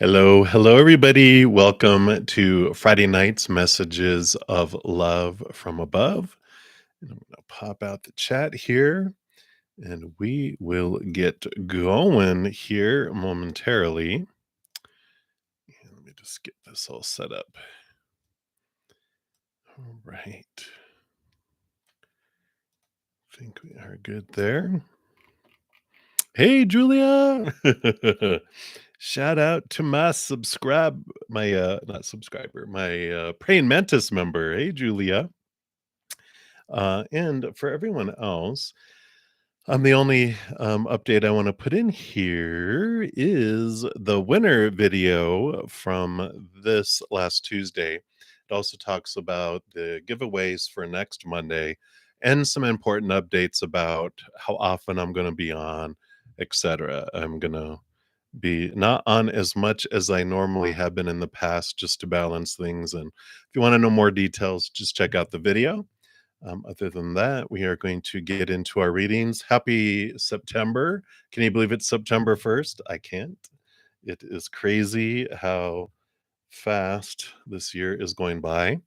Hello, hello, everybody. Welcome to Friday night's Messages of Love from Above. And I'm going to pop out the chat here and we will get going here momentarily. And let me just get this all set up. All right. I think we are good there. Hey, Julia. Shout out to my not subscriber, my praying mantis member. Hey, Julia. And for everyone else, the only update I want to put in here is the winner video from this last Tuesday. It also talks about the giveaways for next Monday and some important updates about how often I'm going to be on, etc. I'm going to be not on as much as I normally have been in the past just to balance things. And if you want to know more details, just check out the video. Other than that, we are going to get into our readings. Happy September. Can you believe it's September 1st? I can't. It is crazy how fast this year is going by.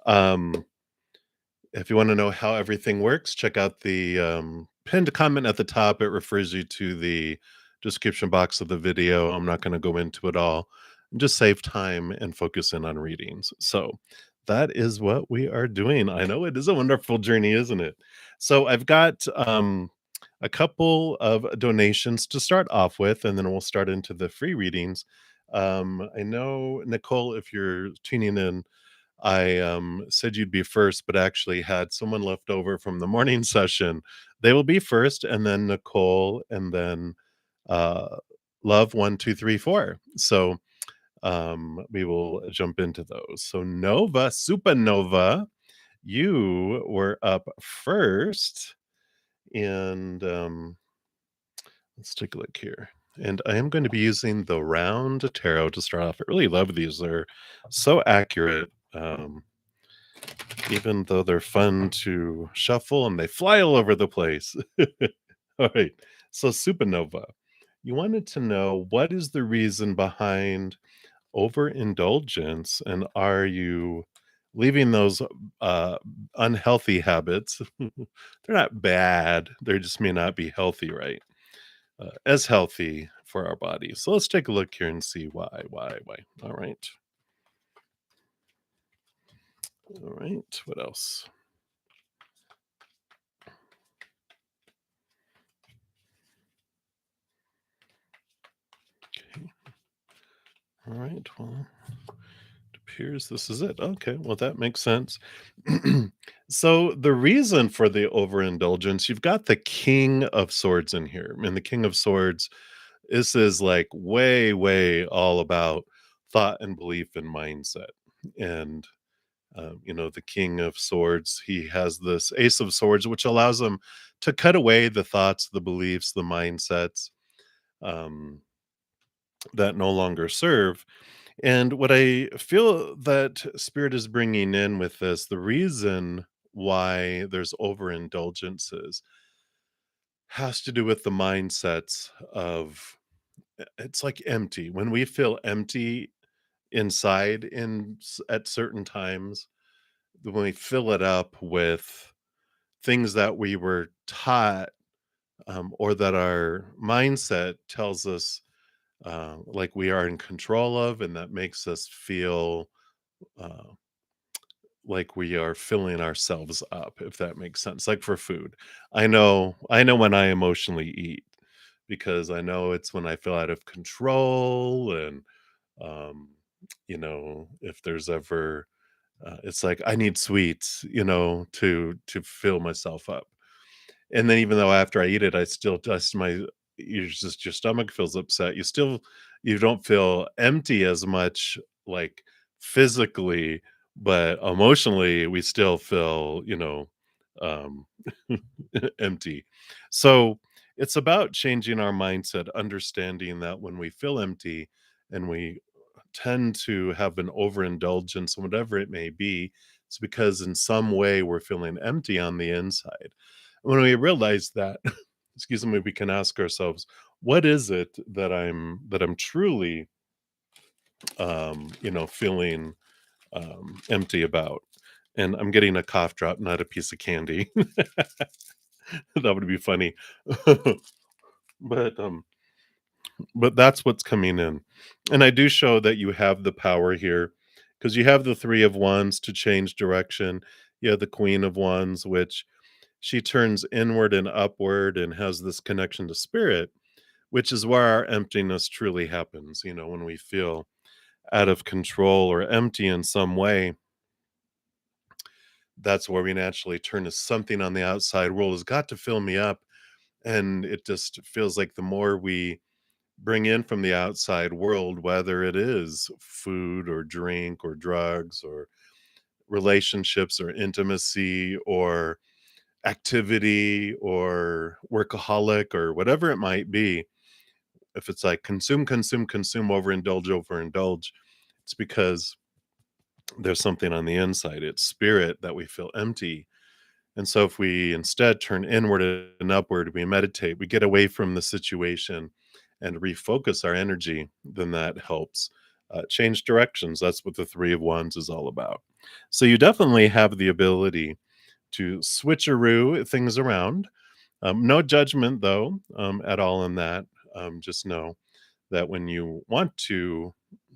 If you want to know how everything works, check out the pinned comment at the top. It refers you to the description box of the video. I'm not going to go into it all. Just save time and focus in on readings. So that is what we are doing. I know it is a wonderful journey, isn't it? So I've got a couple of donations to start off with, and then we'll start into the free readings. I know, Nicole, if you're tuning in, I said you'd be first, but actually had someone left over from the morning session. They will be first, and then Nicole, and then uh, Love 1, 2, 3, 4. So we will jump into those. So Nova, Supernova, you were up first, and let's take a look here. And I am going to be using the round tarot to start off. I really love these; they're so accurate. Even though they're fun to shuffle and they fly all over the place. All right. So, Supernova, you wanted to know what is the reason behind overindulgence, and are you leaving those unhealthy habits? They're not bad, they just may not be healthy, right? As healthy for our bodies. So, let's take a look here and see why. All right. All right. What else? Okay. All right. Well, it appears this is it. Okay. Well, that makes sense. So, the reason for the overindulgence, you've got the King of Swords in here. And the King of Swords, this is like way, way all about thought and belief and mindset. And, the King of Swords, he has this Ace of Swords, which allows him to cut away the thoughts, the beliefs, the mindsets. Um, that no longer serve. And what I feel that Spirit is bringing in with this, the reason why there's overindulgences has to do with the mindsets of it's like empty. When we feel empty inside at certain times, when we fill it up with things that we were taught or that our mindset tells us like we are in control of, and that makes us feel uh, like we are filling ourselves up, if that makes sense. Like for food, I know when I emotionally eat because I know it's when I feel out of control, and um, if there's ever, it's like I need sweets, to fill myself up. And then even though after I eat it, I still just your stomach feels upset. You don't feel empty as much, like physically, but emotionally we still feel, um empty. So it's about changing our mindset, understanding that when we feel empty and we tend to have an overindulgence, whatever it may be, it's because in some way we're feeling empty on the inside. When we realize that, excuse me, we can ask ourselves, what is it that I'm truly feeling empty about. And I'm getting a cough drop, not a piece of candy. That would be funny. but but that's what's coming in. And I do show that you have the power here because you have the 3 of Wands to change direction. You have the Queen of Wands, which she turns inward and upward and has this connection to spirit, which is where our emptiness truly happens. When we feel out of control or empty in some way, that's where we naturally turn to something on the outside world has got to fill me up. And it just feels like the more we bring in from the outside world, whether it is food or drink or drugs or relationships or intimacy or activity or workaholic or whatever it might be, if it's like consume, consume, consume, overindulge, it's because there's something on the inside. It's spirit that we feel empty. And so if we instead turn inward and upward, we meditate, we get away from the situation and refocus our energy, then that helps change directions. That's what the 3 of Wands is all about. So you definitely have the ability to switcheroo things around. No judgment, though, at all in that. Just know that when you want to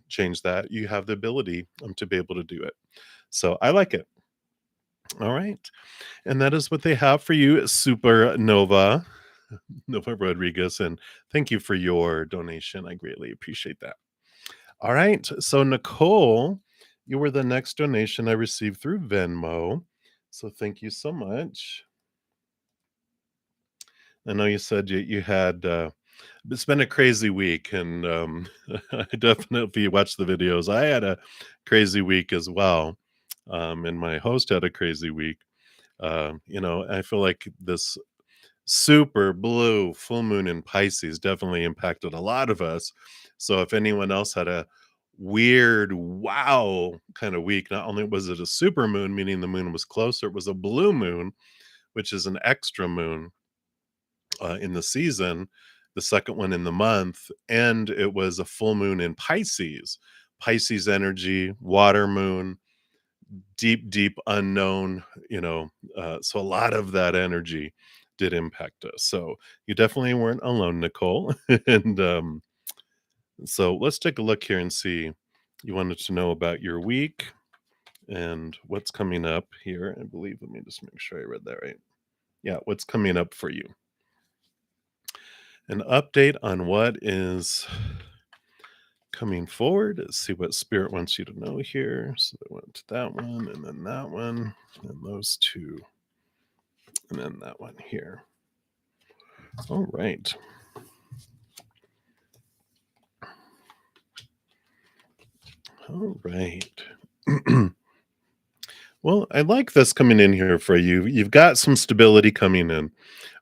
change that, you have the ability to be able to do it. So I like it. All right. And that is what they have for you, Supernova, Nova Rodriguez. And thank you for your donation. I greatly appreciate that. All right. So, Nicole, you were the next donation I received through Venmo. So, thank you so much. I know you said you had, it's been a crazy week. And I definitely watched the videos. I had a crazy week as well. And my host had a crazy week. I feel like this super blue full moon in Pisces definitely impacted a lot of us. So if anyone else had a weird wow kind of week, not only was it a super moon, meaning the moon was closer, it was a blue moon, which is an extra moon in the season, the second one in the month, and it was a full moon in Pisces. Pisces energy, water moon, deep, deep unknown, so a lot of that energy did impact us. So you definitely weren't alone, Nicole. And so let's take a look here and see. You wanted to know about your week and what's coming up here. I believe, let me just make sure I read that right. Yeah, what's coming up for you? An update on what is coming forward. Let's see what spirit wants you to know here. So I went to that one and then that one and those two. And then that one here. All right. All right. Well, I like this coming in here for you. You've got some stability coming in,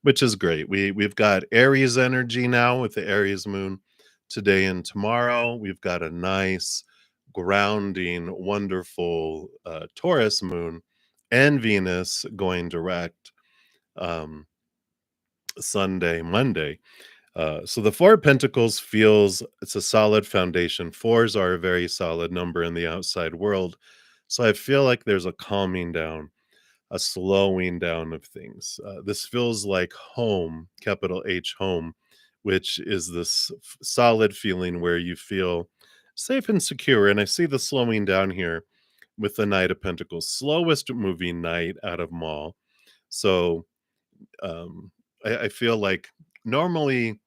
which is great. We've got Aries energy now with the Aries moon today and tomorrow. We've got a nice grounding, wonderful Taurus moon and Venus going direct um, Sunday, Monday. So the Four of Pentacles feels it's a solid foundation. Fours are a very solid number in the outside world. So I feel like there's a calming down, a slowing down of things. This feels like home, capital H home, which is this solid feeling where you feel safe and secure. And I see the slowing down here with the Knight of Pentacles, slowest moving knight out of them all. So I feel like normally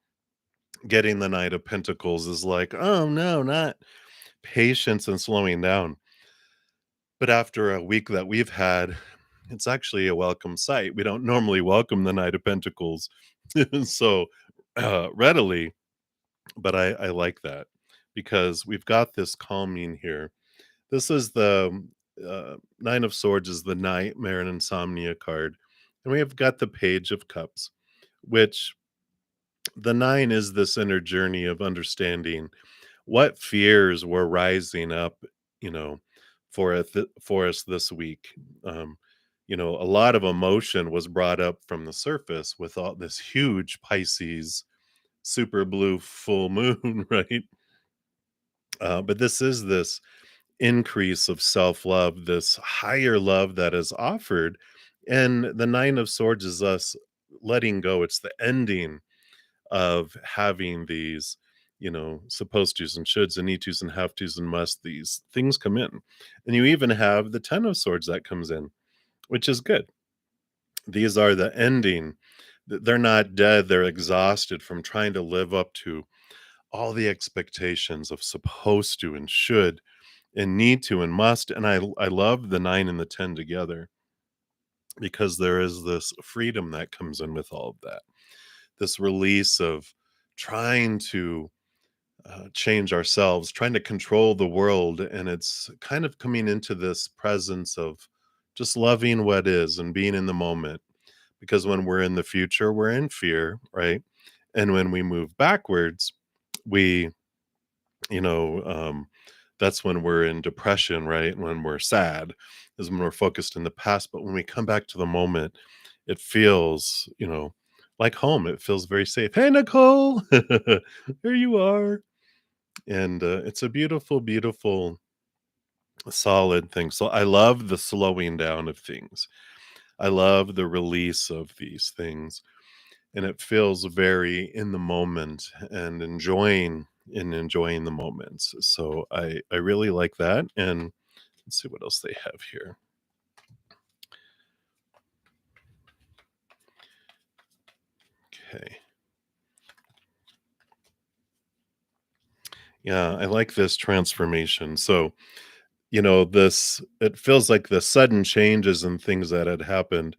getting the Knight of Pentacles is like, oh no, not patience and slowing down. But after a week that we've had, it's actually a welcome sight. We don't normally welcome the Knight of Pentacles so readily, but I like that because we've got this calming here. This is the Nine of Swords is the nightmare and insomnia card, and we have got the Page of Cups, which the nine is this inner journey of understanding what fears were rising up, you know, for us this week. Um, a lot of emotion was brought up from the surface with all this huge Pisces super blue full moon, right? But this is this increase of self-love, this higher love that is offered. And the Nine of Swords is us letting go. It's the ending of having these, supposed tos and shoulds and need tos and have tos and must. These things come in. And you even have the Ten of Swords that comes in, which is good. These are the ending. They're not dead. They're exhausted from trying to live up to all the expectations of supposed to and should and need to and must. And I love the 9 and the 10 together because there is this freedom that comes in with all of that. This release of trying to change ourselves, trying to control the world, and it's kind of coming into this presence of just loving what is and being in the moment. Because when we're in the future, we're in fear, right? And when we move backwards, we you know, that's when we're in depression, right? When we're sad is when we're focused in the past. But when we come back to the moment, it feels, like home. It feels very safe. Hey, Nicole, here you are. And it's a beautiful, beautiful, solid thing. So I love the slowing down of things. I love the release of these things, and it feels very in the moment and enjoying the moments. So I really like that. And let's see what else they have here. Okay. Yeah, I like this transformation. So, this it feels like the sudden changes and things that had happened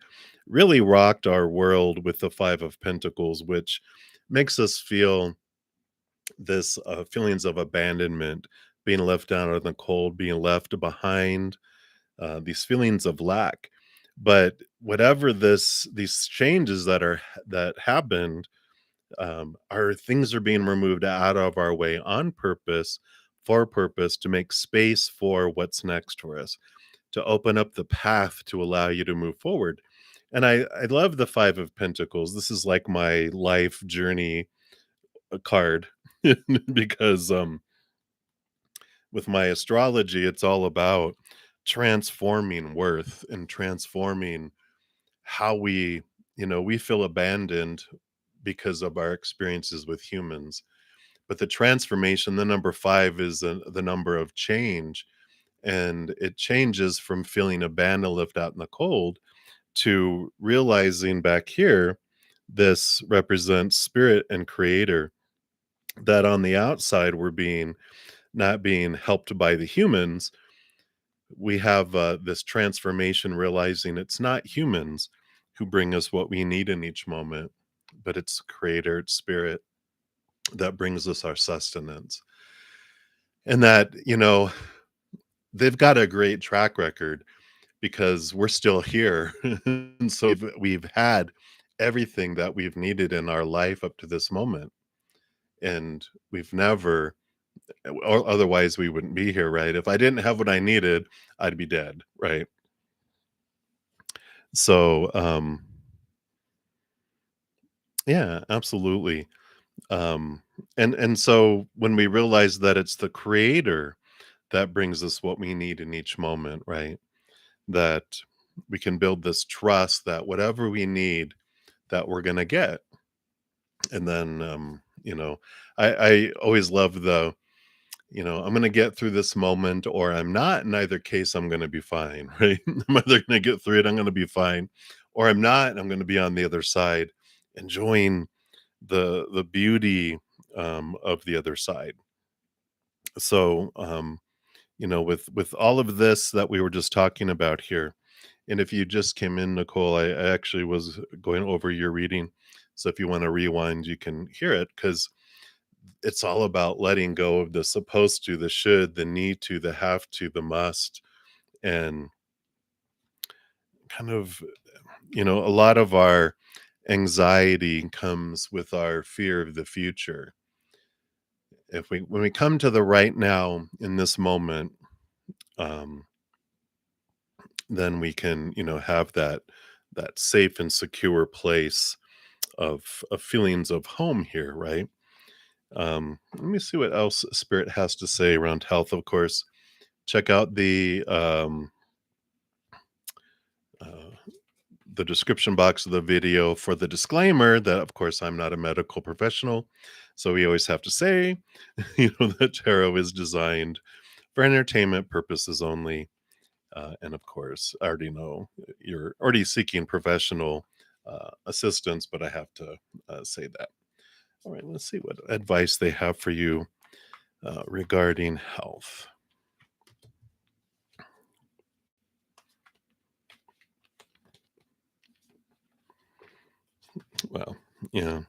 really rocked our world with the 5 of Pentacles, which makes us feel this feelings of abandonment, being left out in the cold, being left behind, these feelings of lack. But whatever these changes that happened, are things are being removed out of our way on purpose, for purpose, to make space for what's next for us, to open up the path to allow you to move forward. And I love the 5 of Pentacles. This is like my life journey card because with my astrology, it's all about transforming worth and transforming how we feel abandoned because of our experiences with humans. But the transformation, the number 5 is the number of change. And it changes from feeling abandoned, left out in the cold, to realizing back here, this represents spirit and creator, that on the outside we're being not being helped by the humans. We have this transformation, realizing it's not humans who bring us what we need in each moment, but it's creator, it's spirit that brings us our sustenance. And that, they've got a great track record because we're still here. And so we've had everything that we've needed in our life up to this moment. And we've never, or otherwise we wouldn't be here, right? If I didn't have what I needed, I'd be dead, right? So, yeah, absolutely. Um, and so when we realize that it's the creator that brings us what we need in each moment, right? That we can build this trust that whatever we need, that we're gonna get. And then, I always love I'm gonna get through this moment or I'm not. In either case, I'm gonna be fine, right? I'm either gonna get through it, I'm gonna be fine, or I'm not, I'm gonna be on the other side, enjoying the beauty of the other side. So, with all of this that we were just talking about here, and if you just came in, Nicole, I actually was going over your reading. So if you want to rewind, you can hear it because it's all about letting go of the supposed to, the should, the need to, the have to, the must, and kind of, a lot of our anxiety comes with our fear of the future. If we When we come to the right now in this moment, um, then we can, have that safe and secure place of feelings of home here, right? Let me see what else Spirit has to say around health, of course. Check out uh, the description box of the video for the disclaimer that, of course, I'm not a medical professional. So we always have to say, that tarot is designed for entertainment purposes only. And of course, I already know you're already seeking professional assistance, but I have to say that. All right, let's see what advice they have for you regarding health. Well, yeah.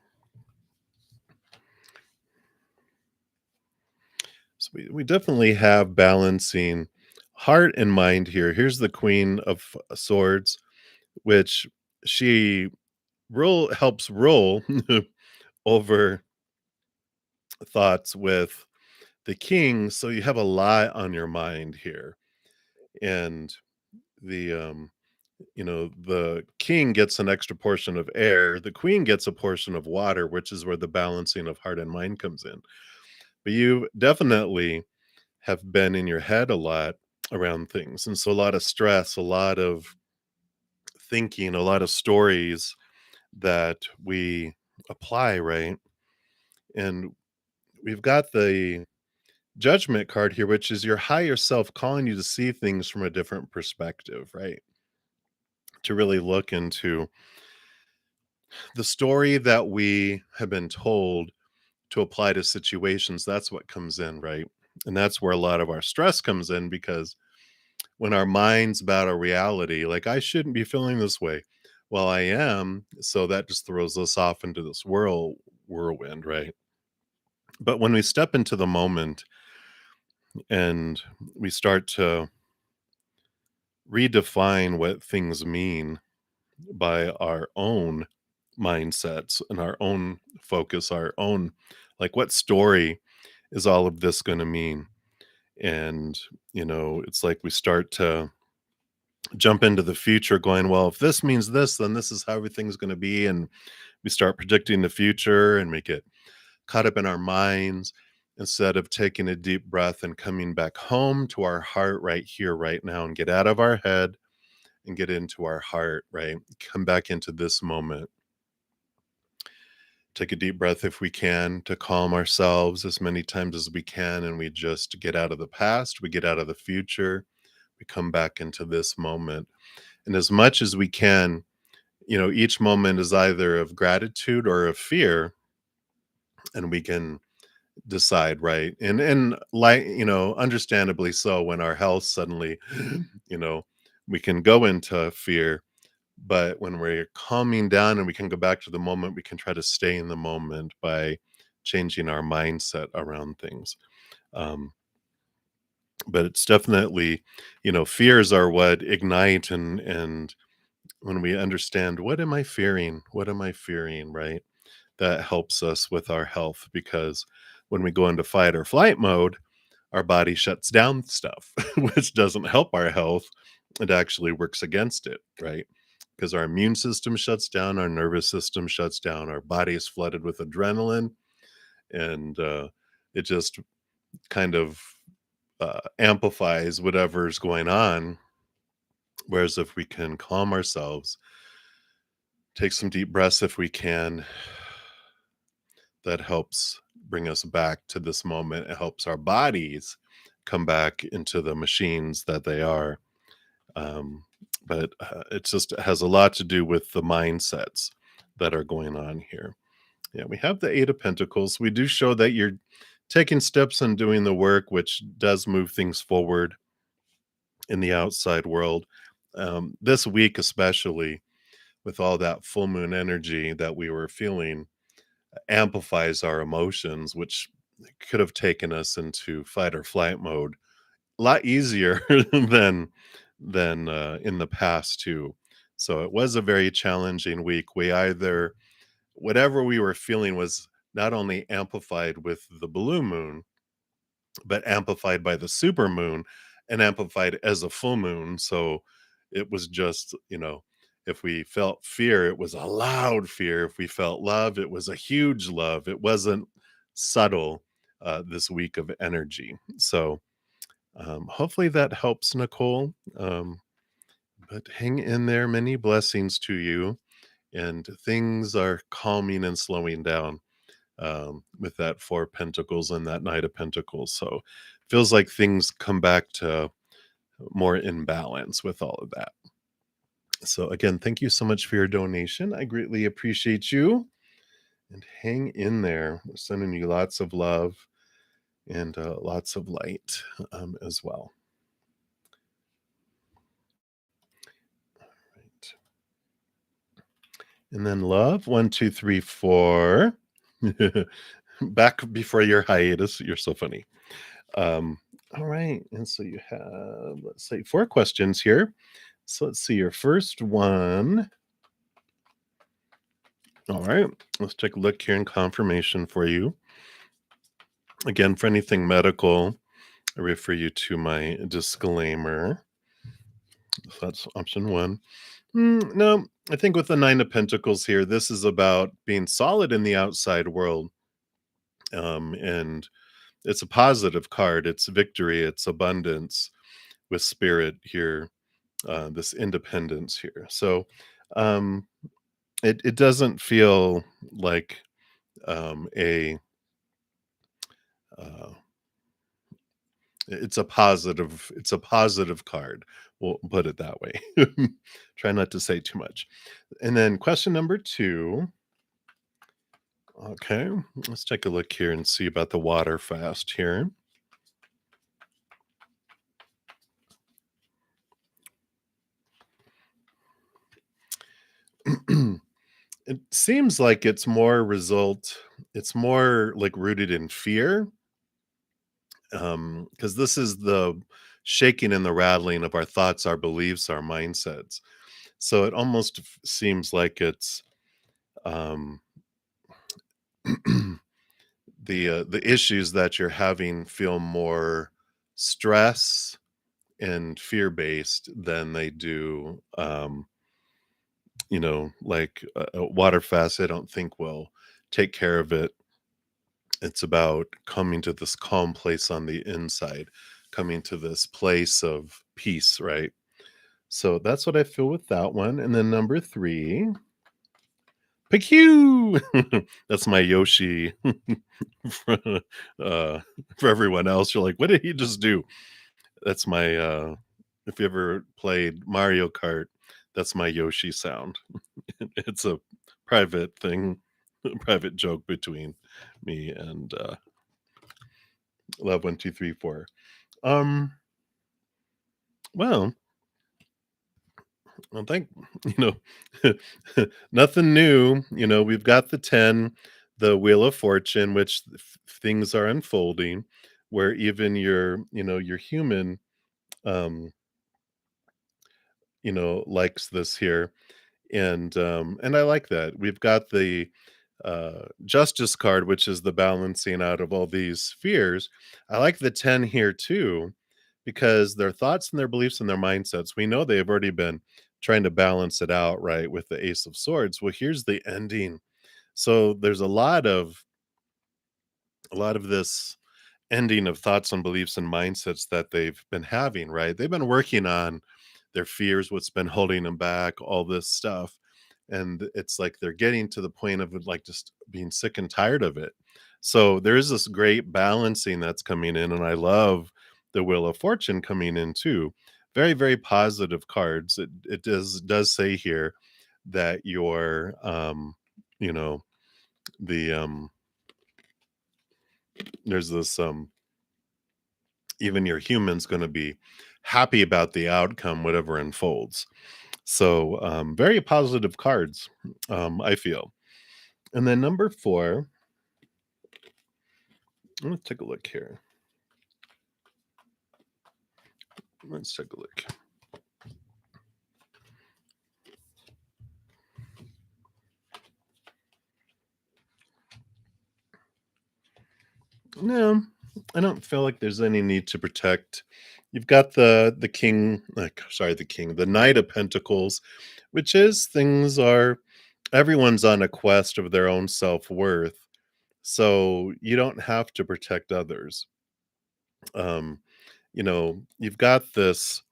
So we definitely have balancing heart and mind here. Here's the Queen of Swords, which she helps roll over thoughts with the king. So you have a lot on your mind here. And the the king gets an extra portion of air, the queen gets a portion of water, which is where the balancing of heart and mind comes in. But you definitely have been in your head a lot around things. And so a lot of stress, a lot of thinking, a lot of stories that we apply, right? And we've got the judgment card here, which is your higher self calling you to see things from a different perspective, right? To really look into the story that we have been told to apply to situations. That's what comes in, right? And that's where a lot of our stress comes in, because when our minds about our reality, like, I shouldn't be feeling this way. Well, I am. So that just throws us off into this whirlwind, right? But when we step into the moment and we start to redefine what things mean by our own mindsets and our own focus, our own, like, what story is all of this going to mean? And, it's like we start to jump into the future going, well, if this means this, then this is how everything's going to be. And we start predicting the future and we get caught up in our minds instead of taking a deep breath and coming back home to our heart right here, right now, and get out of our head and get into our heart, right? Come back into this moment. Take a deep breath if we can to calm ourselves as many times as we can. And we just get out of the past, we get out of the future, we come back into this moment. And as much as we can, each moment is either of gratitude or of fear, and we can decide, right? And like, understandably so, when our health suddenly, you know, we can go into fear, but when we're calming down and we can go back to the moment, we can try to stay in the moment by changing our mindset around things. Um, but it's definitely, fears are what ignite, and when we understand, what am I fearing? What am I fearing? Right? That helps us with our health, because when we go into fight or flight mode, our body shuts down stuff, which doesn't help our health. It actually works against it, right? Because our immune system shuts down, our nervous system shuts down, our body is flooded with adrenaline, and it just kind of amplifies whatever's going on. Whereas if we can calm ourselves, take some deep breaths if we can, that helps bring us back to this moment. It helps our bodies come back into the machines that they are. Um, but it just has a lot to do with the mindsets that are going on here. Yeah, we have the Eight of Pentacles. We do show that you're taking steps and doing the work, which does move things forward in the outside world. This week, especially with all that full moon energy that we were feeling, amplifies our emotions, which could have taken us into fight or flight mode a lot easier than in the past too. So it was a very challenging week. We either whatever we were feeling was not only amplified with the blue moon, but amplified by the super moon and amplified as a full moon. So it was just, if we felt fear, it was a loud fear. If we felt love, it was a huge love. It wasn't subtle this week of energy. So hopefully that helps, Nicole. But hang in there. Many blessings to you. And things are calming and slowing down with that Four of Pentacles and that Knight of Pentacles. So feels like things come back to more in balance with all of that. So again, thank you so much for your donation. I greatly appreciate you. And hang in there. We're sending you lots of love and lots of light as well. Right. And then love, 1, 2, 3, 4. Back before your hiatus. You're so funny. All right. And so you have, let's say, 4 questions here. So let's see your first one. All right. Let's take a look here in confirmation for you. Again, for anything medical, I refer you to my disclaimer. So that's option 1. No, I think with the 9 of Pentacles here, this is about being solid in the outside world. And it's a positive card. It's victory. It's abundance with spirit here. This independence here. So it doesn't feel like a it's a positive card. We'll put it that way. Try not to say too much. And then question number 2. Okay, let's take a look here and see about the water fast here. It seems like it's more like rooted in fear. Because this is the shaking and the rattling of our thoughts, our beliefs, our mindsets. So it almost seems like it's um the issues that you're having feel more stress and fear based than they do like a water fast. I don't think will take care of it. It's about coming to this calm place on the inside, coming to this place of peace, right? So that's what I feel with that one. And then number 3, Pew! That's my Yoshi. for, for everyone else, you're like, what did he just do? That's my if you ever played Mario Kart, that's my Yoshi sound. It's a private thing, a private joke between me and Love 1, 2, 3, 4. Um, well, I think nothing new. We've got the 10, the Wheel of Fortune, which things are unfolding, where even your human, um, likes this here, and I like that. We've got the Justice card, which is the balancing out of all these fears. I like the 10 here too, because their thoughts and their beliefs and their mindsets, we know they've already been trying to balance it out, right, with the Ace of Swords. Well, here's the ending. So there's a lot of this ending of thoughts and beliefs and mindsets that they've been having, right? They've been working on their fears, what's been holding them back, all this stuff. And it's like they're getting to the point of like just being sick and tired of it. So there is this great balancing that's coming in. And I love the Wheel of Fortune coming in too. Very, very positive cards. It does say here that you know, the there's this even your human's going to be happy about the outcome, whatever unfolds. So, very positive cards, I feel. And then number 4, let's take a look here. Let's take a look. No, I don't feel like there's any need to protect. You've got the king, like sorry, the Knight of Pentacles, which is everyone's on a quest of their own self-worth. So you don't have to protect others. Um, you've got this.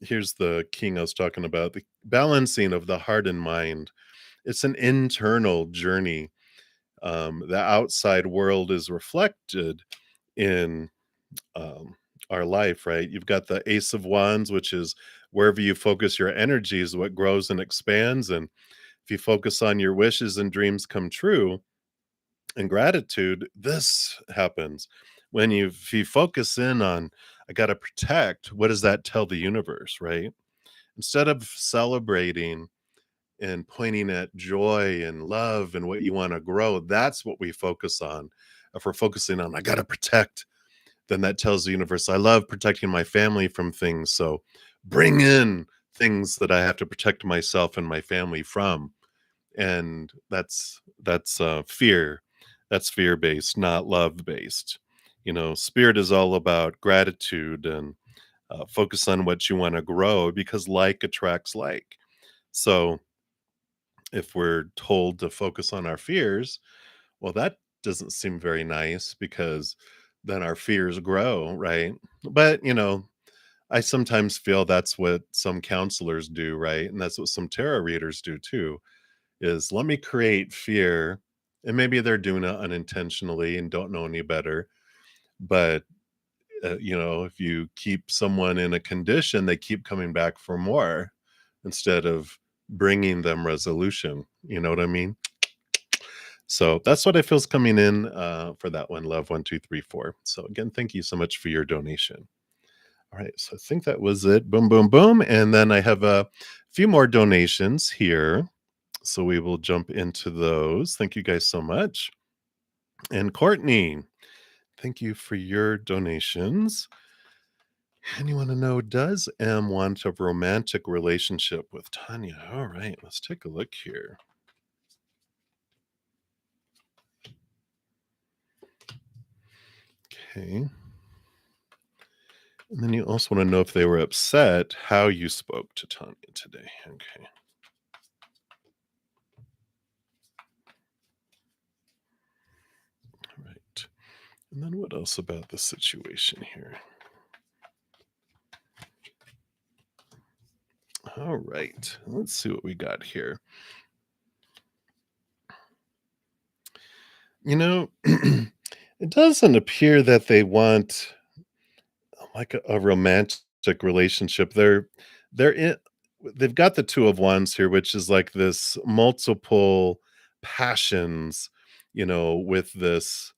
Here's the king I was talking about, the balancing of the heart and mind. It's an internal journey. The outside world is reflected in um, our life, right? You've got the Ace of Wands, which is wherever you focus your energy is what grows and expands. And if you focus on your wishes and dreams come true and gratitude, this happens. If you focus in on, I got to protect, what does that tell the universe, right? Instead of celebrating and pointing at joy and love and what you want to grow, that's what we focus on. If we're focusing on, I got to protect, then that tells the universe, I love protecting my family from things. So bring in things that I have to protect myself and my family from. And that's fear. That's fear based, not love based. Spirit is all about gratitude and focus on what you want to grow because like attracts like. So if we're told to focus on our fears, well, that doesn't seem very nice because then our fears grow, right? But, I sometimes feel that's what some counselors do, right? And that's what some tarot readers do too, is let me create fear. And maybe they're doing it unintentionally and don't know any better. But, if you keep someone in a condition, they keep coming back for more instead of bringing them resolution. You know what I mean? So that's what I feel is coming in for that one, Love 1234. So again, thank you so much for your donation. All right, so I think that was it. Boom, boom, boom. And then I have a few more donations here. So we will jump into those. Thank you guys so much. And Courtney, thank you for your donations. And you want to know, does M want a romantic relationship with Tanya? All right, let's take a look here. Okay. And then you also want to know if they were upset how you spoke to Tanya today. Okay. All right. And then what else about the situation here? All right. Let's see what we got here. It doesn't appear that they want like a romantic relationship. They're in they've got the two of wands here, which is like this multiple passions, with this,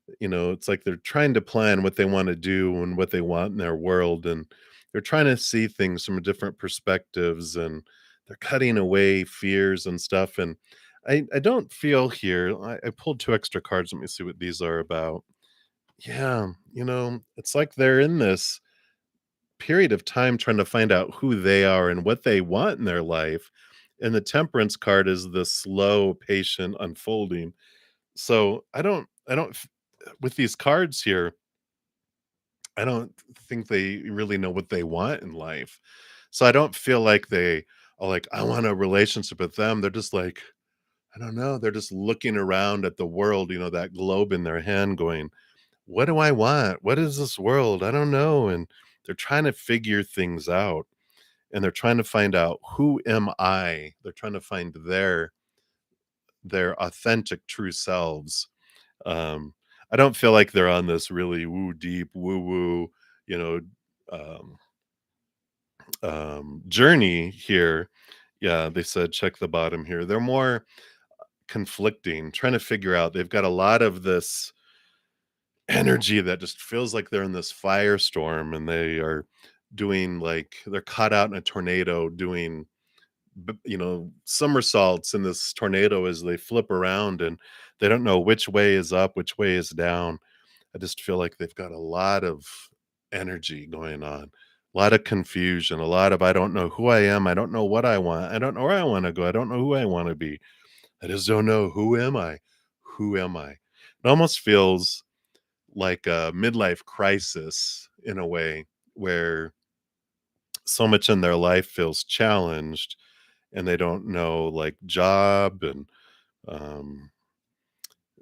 it's like they're trying to plan what they want to do and what they want in their world. And they're trying to see things from different perspectives and they're cutting away fears and stuff. And I don't feel here. I pulled two extra cards. Let me see what these are about. Yeah, it's like they're in this period of time trying to find out who they are and what they want in their life. And the temperance card is the slow, patient unfolding. So with these cards here, I don't think they really know what they want in life. So I don't feel like they are like, I want a relationship with them. They're just like, I don't know. They're just looking around at the world, that globe in their hand going, what do I want? What is this world? I don't know. And they're trying to figure things out and they're trying to find out, who am I? They're trying to find their authentic true selves. Um, I don't feel like they're on this really woo deep woo woo, you know, um, journey here. Yeah, they said check the bottom here. They're more conflicting, trying to figure out. They've got a lot of this energy that just feels like they're in this firestorm and they are doing like they're caught out in a tornado doing somersaults in this tornado as they flip around and they don't know which way is up, which way is down. I just feel like they've got a lot of energy going on, a lot of confusion, a lot of I don't know who I am, I don't know what I want, I don't know where I want to go, I don't know who I want to be. I just don't know, who am I? Who am I? It almost feels like a midlife crisis in a way where so much in their life feels challenged and they don't know like job and um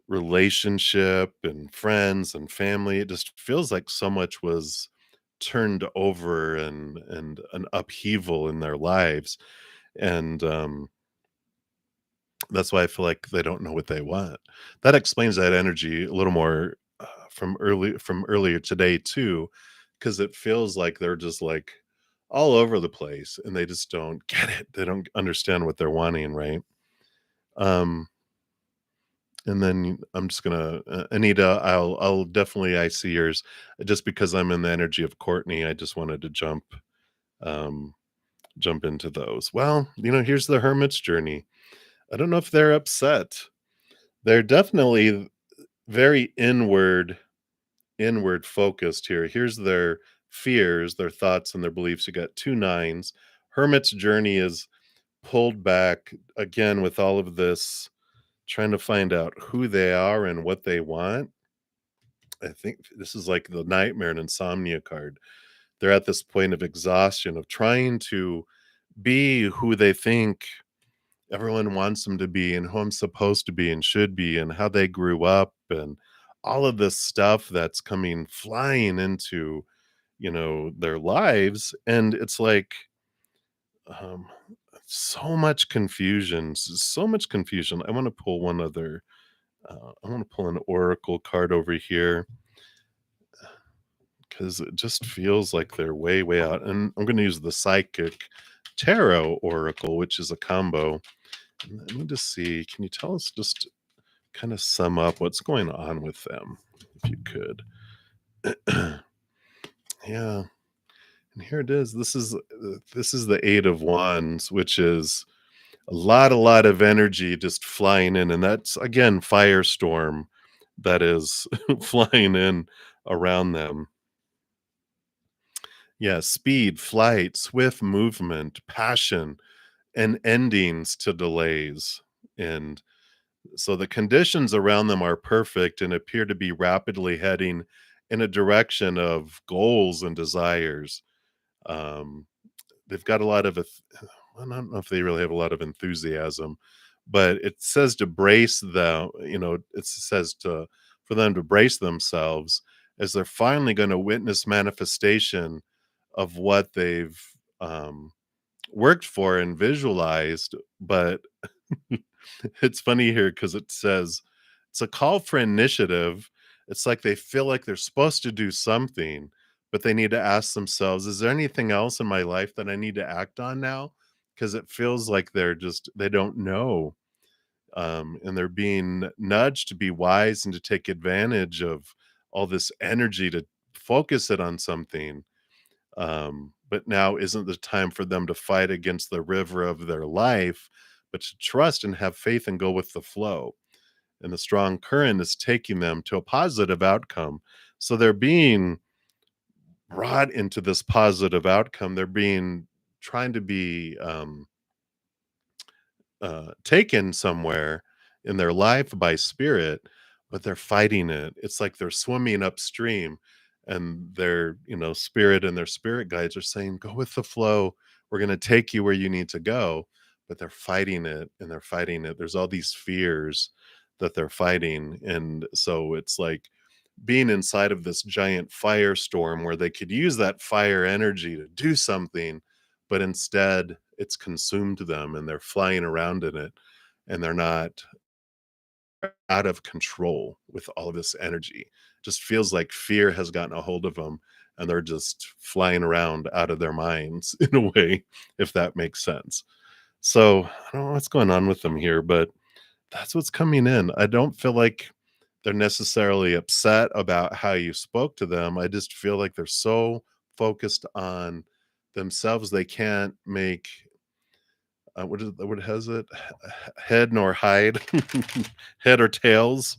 relationship and friends and family. It just feels like so much was turned over and an upheaval in their lives. And that's why I feel like they don't know what they want. That explains that energy a little more from earlier today too, because it feels like they're just like all over the place and they just don't get it. They don't understand what they're wanting, right? Um, and then I'm just gonna Anita, I'll definitely I see yours just because I'm in the energy of Courtney. I just wanted to um jump into those. Well, here's the hermit's journey. I don't know if they're upset. They're definitely very inward focused here. Here's their fears, their thoughts, and their beliefs. You got two nines. Hermit's journey is pulled back again with all of this, trying to find out who they are and what they want. I think this is like the nightmare and insomnia card. They're at this point of exhaustion of trying to be who they think everyone wants them to be and who I'm supposed to be and should be and how they grew up and all of this stuff that's coming flying into, their lives. And it's like, um, so much confusion, so much confusion. I want to pull one other, I want to pull an oracle card over here because it just feels like they're way, way out. And I'm going to use the psychic tarot oracle, which is a combo. And let me just see. Can you tell us just kind of sum up what's going on with them, if you could? Yeah, and here it is. This is the 8 of Wands, which is a lot of energy just flying in, and that's again firestorm that is flying in around them. Yeah, speed, flight, swift movement, passion, and endings to delays. And so the conditions around them are perfect and appear to be rapidly heading in a direction of goals and desires. Um, they've got a lot of, well, I don't know if they really have a lot of enthusiasm, but it says to brace them, it says for them to brace themselves as they're finally going to witness manifestation of what they've um, worked for and visualized. But it's funny here because it says it's a call for initiative. It's like they feel like they're supposed to do something, but they need to ask themselves, is there anything else in my life that I need to act on now? Because it feels like they don't know. And they're being nudged to be wise and to take advantage of all this energy to focus it on something. But now isn't the time for them to fight against the river of their life, but to trust and have faith and go with the flow. And the strong current is taking them to a positive outcome. So they're being brought into this positive outcome. They're being trying to be taken somewhere in their life by spirit, but they're fighting it. It's like they're swimming upstream and their, spirit and their spirit guides are saying, go with the flow. We're going to take you where you need to go. But they're fighting it and they're fighting it. There's all these fears that they're fighting. And so it's like being inside of this giant firestorm where they could use that fire energy to do something, but instead it's consumed them and they're flying around in it and they're not out of control with all of this energy. Just feels like fear has gotten a hold of them and they're just flying around out of their minds in a way, if that makes sense. So I don't know what's going on with them here, but that's what's coming in. I don't feel like they're necessarily upset about how you spoke to them. I just feel like they're so focused on themselves, they can't make what has it? Head nor hide, head or tails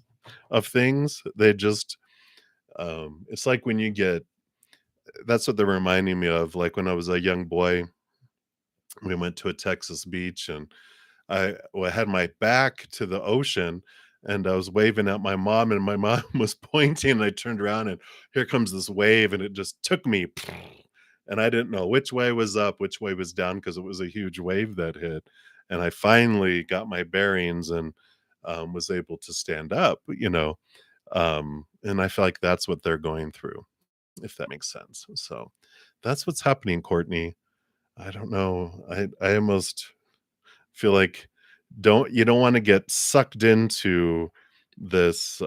of things. They just it's like when you get that's what they're reminding me of. Like when I was a young boy, we went to a Texas beach and I had my back to the ocean and I was waving at my mom and my mom was pointing and I turned around and here comes this wave and it just took me and I didn't know which way was up, which way was down because it was a huge wave that hit. And I finally got my bearings and was able to stand up, and I feel like that's what they're going through, if that makes sense. So that's what's happening, Courtney. I don't know. I almost feel like you don't want to get sucked into this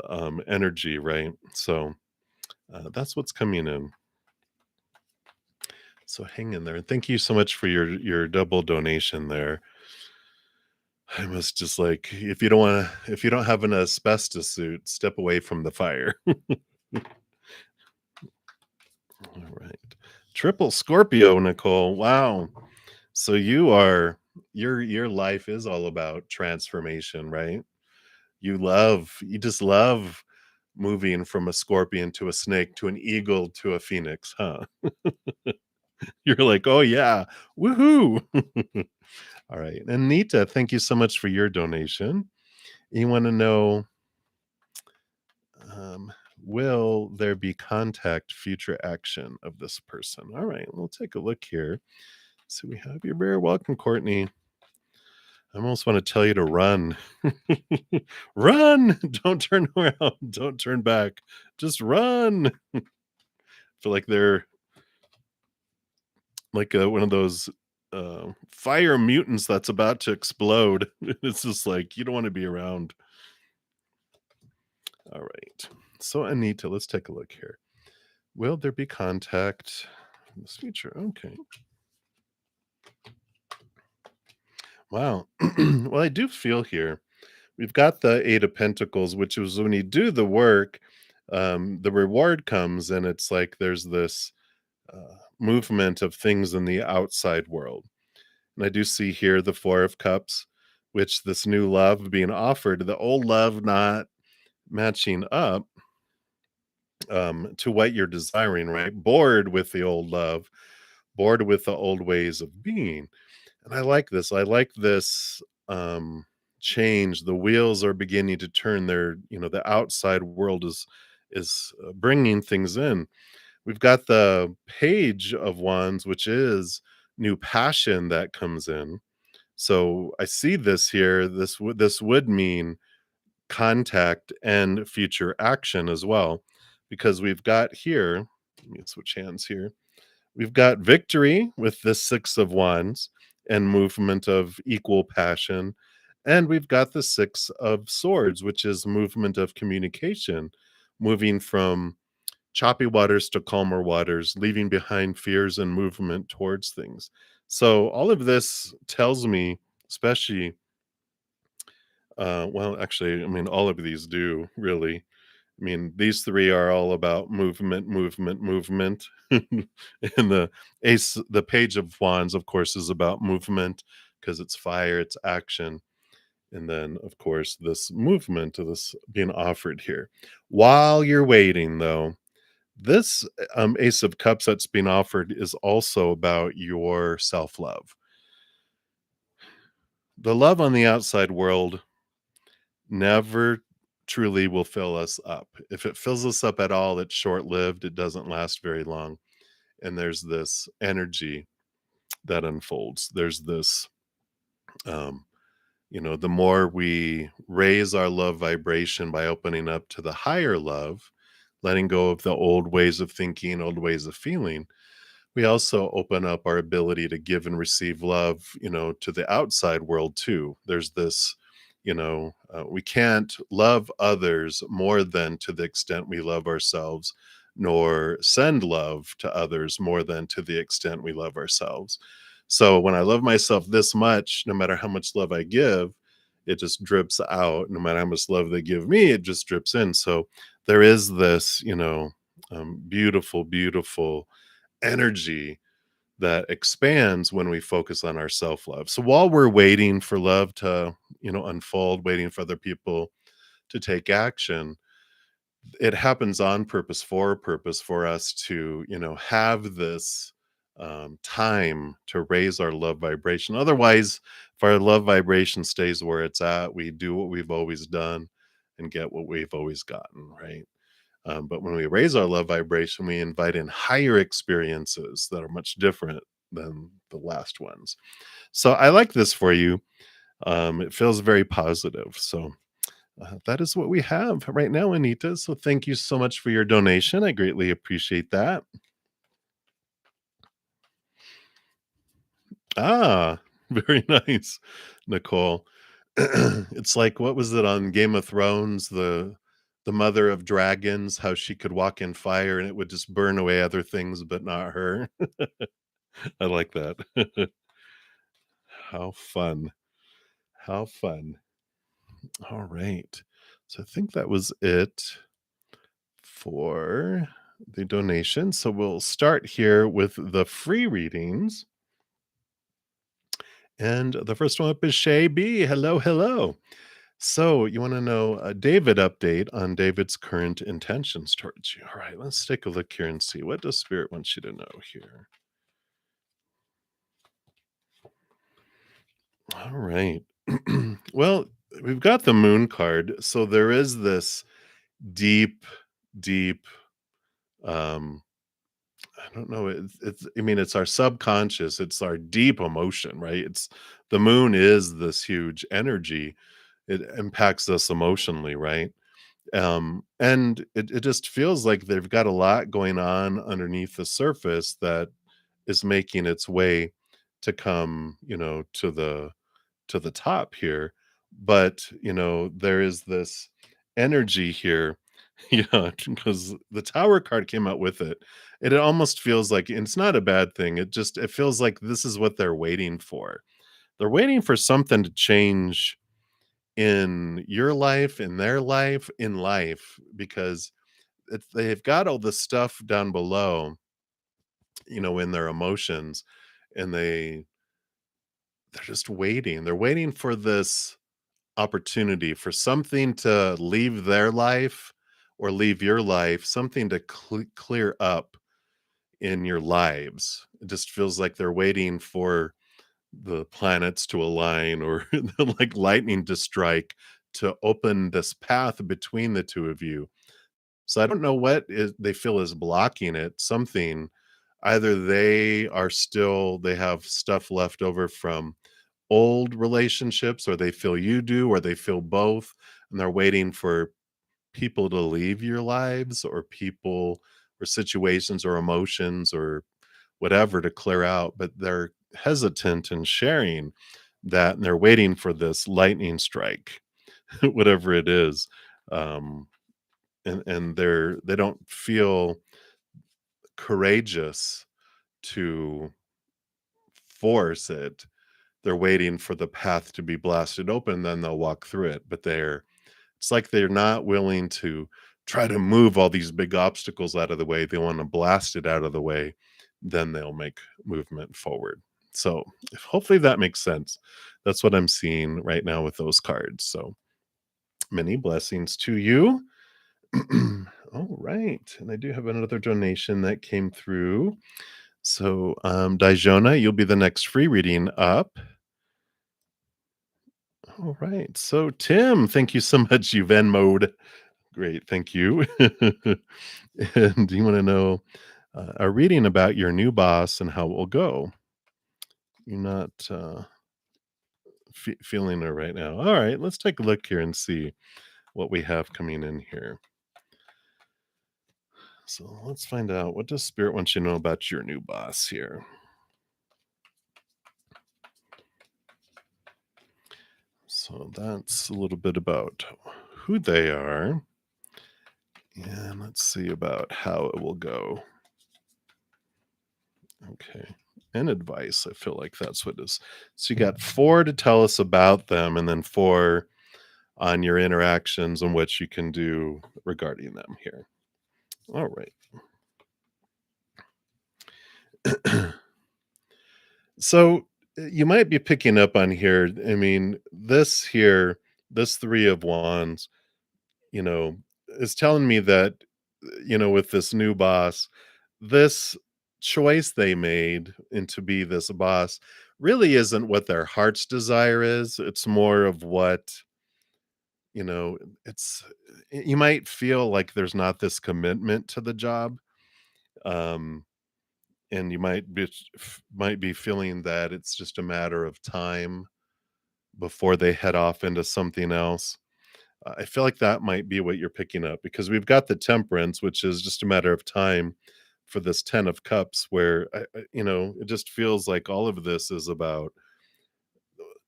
energy, right? So that's what's coming in. So hang in there. Thank you so much for your double donation there. I was just like, if you don't have an asbestos suit, step away from the fire. All right. Triple Scorpio, Nicole. Wow. So your life is all about transformation, right? You just love moving from a scorpion to a snake to an eagle to a phoenix, huh? You're like, "Oh yeah, woohoo." All right. Anita, thank you so much for your donation. You want to know, um, will there be contact, future action of this person? All right, we'll take a look here. So we have you're very welcome, Courtney. I almost want to tell you to run. Run! Don't turn around. Don't turn back. Just run. Feel like they're like one of those fire mutants that's about to explode. It's just like you don't want to be around. All right. So Anita, let's take a look here. Will there be contact in this future? Okay. Wow. Well, I do feel here we've got the Eight of Pentacles, which is when you do the work, the reward comes, and it's like there's this movement of things in the outside world. And I do see here the Four of Cups, which this new love being offered, the old love not matching up to what you're desiring, right? Bored with the old love, bored with the old ways of being. And I like this. I like this change. The wheels are beginning to turn. The outside world is bringing things in. We've got the Page of Wands, which is new passion that comes in. So I see this here. This would mean contact and future action as well, because we've got here. Let me switch hands here. We've got victory with the Six of Wands and movement of equal passion. And we've got the Six of Swords, which is movement of communication, moving from choppy waters to calmer waters, leaving behind fears and movement towards things. So all of this tells me, especially, well, actually, I mean, all of these do really. I mean, these three are all about movement, movement, movement. And the Page of Wands, of course, is about movement because it's fire, it's action. And then, of course, this movement, this being offered here. While you're waiting, though, this Ace of Cups that's being offered is also about your self love. The love on the outside world never truly will fill us up. If it fills us up at all, it's short lived, it doesn't last very long. And there's this energy that unfolds. There's this, um, the more we raise our love vibration by opening up to the higher love, letting go of the old ways of thinking, old ways of feeling, we also open up our ability to give and receive love, to the outside world too. There's this, we can't love others more than to the extent we love ourselves, nor send love to others more than to the extent we love ourselves. So when I love myself this much, no matter how much love I give, it just drips out. No matter how much love they give me, it just drips in. So there is this, beautiful, beautiful energy that expands when we focus on our self-love. So while we're waiting for love to, unfold, waiting for other people to take action, it happens on purpose for us to, have this time to raise our love vibration. Otherwise, if our love vibration stays where it's at, we do what we've always done and get what we've always gotten, right? But when we raise our love vibration, we invite in higher experiences that are much different than the last ones. So I like this for you. It feels very positive. So That is what we have right now, Anita. So thank you so much for your donation. I greatly appreciate that. Ah, very nice, Nicole. It's like, what was it on Game of Thrones? The mother of dragons, how she could walk in fire and it would just burn away other things, but not her. I like that. How fun. How fun. All right. So I think that was it for the donation. So we'll start here with the free readings. And the first one up is Shay B. Hello, hello. So you want to know a David update on David's current intentions towards you. All right, let's take a look here and see what does Spirit want you to know here. All right. Well, we've got the moon card. So there is this deep, deep, um, I don't know. I mean, it's our subconscious. It's our deep emotion, right? It's the moon is this huge energy. It impacts us emotionally, right? And it just feels like they've got a lot going on underneath the surface that is making its way to come, to the top here. But, there is this energy here. Yeah, because the Tower card came out with it. It almost feels like, and it's not a bad thing. It feels like this is what they're waiting for. They're waiting for something to change in your life, in their life, in life, because they've got all the stuff down below, in their emotions, and they're just waiting. They're waiting for this opportunity for something to leave their life or leave your life, something to clear up in your lives. It just feels like they're waiting for the planets to align or like lightning to strike to open this path between the two of you. So I don't know what they feel is blocking it. Something, either they have stuff left over from old relationships, or they feel you do, or they feel both, and they're waiting for people to leave your lives, or people or situations or emotions or whatever to clear out, but they're hesitant in sharing that, and they're waiting for this lightning strike, whatever it is. Um, and they don't feel courageous to force it. They're waiting for the path to be blasted open, then they'll walk through it. But it's like they're not willing to try to move all these big obstacles out of the way. They want to blast it out of the way, then they'll make movement forward. So hopefully that makes sense. That's what I'm seeing right now with those cards. So many blessings to you. All right. And I do have another donation that came through. So, Dijona, you'll be the next free reading up. All right. So, Tim, thank you so much. You Venmoed. Great. Thank you. And do you want to know a reading about your new boss and how it will go? You're not feeling it right now. All right. Let's take a look here and see what we have coming in here. So let's find out, what does Spirit want you to know about your new boss here? So that's a little bit about who they are. And let's see about how it will go. Okay. And advice. I feel like that's what it is. So you got 4 to tell us about them, and then 4 on your interactions and what you can do regarding them here. All right. So you might be picking up on here. I mean, this 3 of wands, you know, is telling me that, with this new boss, this choice they made and to be this boss really isn't what their heart's desire is. It's more of what, you know, it's you might feel like there's not this commitment to the job. Um, and you might be feeling that it's just a matter of time before they head off into something else. I feel like that might be what you're picking up because we've got the temperance, which is just a matter of time for this 10 of cups where it just feels like all of this is about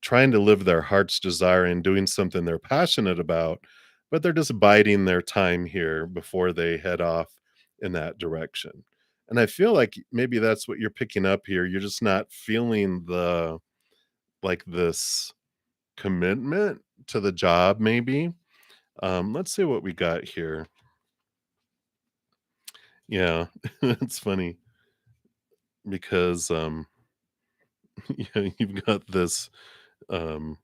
trying to live their heart's desire and doing something they're passionate about, but they're just biding their time here before they head off in that direction. And I feel like maybe that's what you're picking up here. You're just not feeling the like this commitment to the job, maybe. Let's see what we got here. Yeah, it's funny because yeah, you've got this um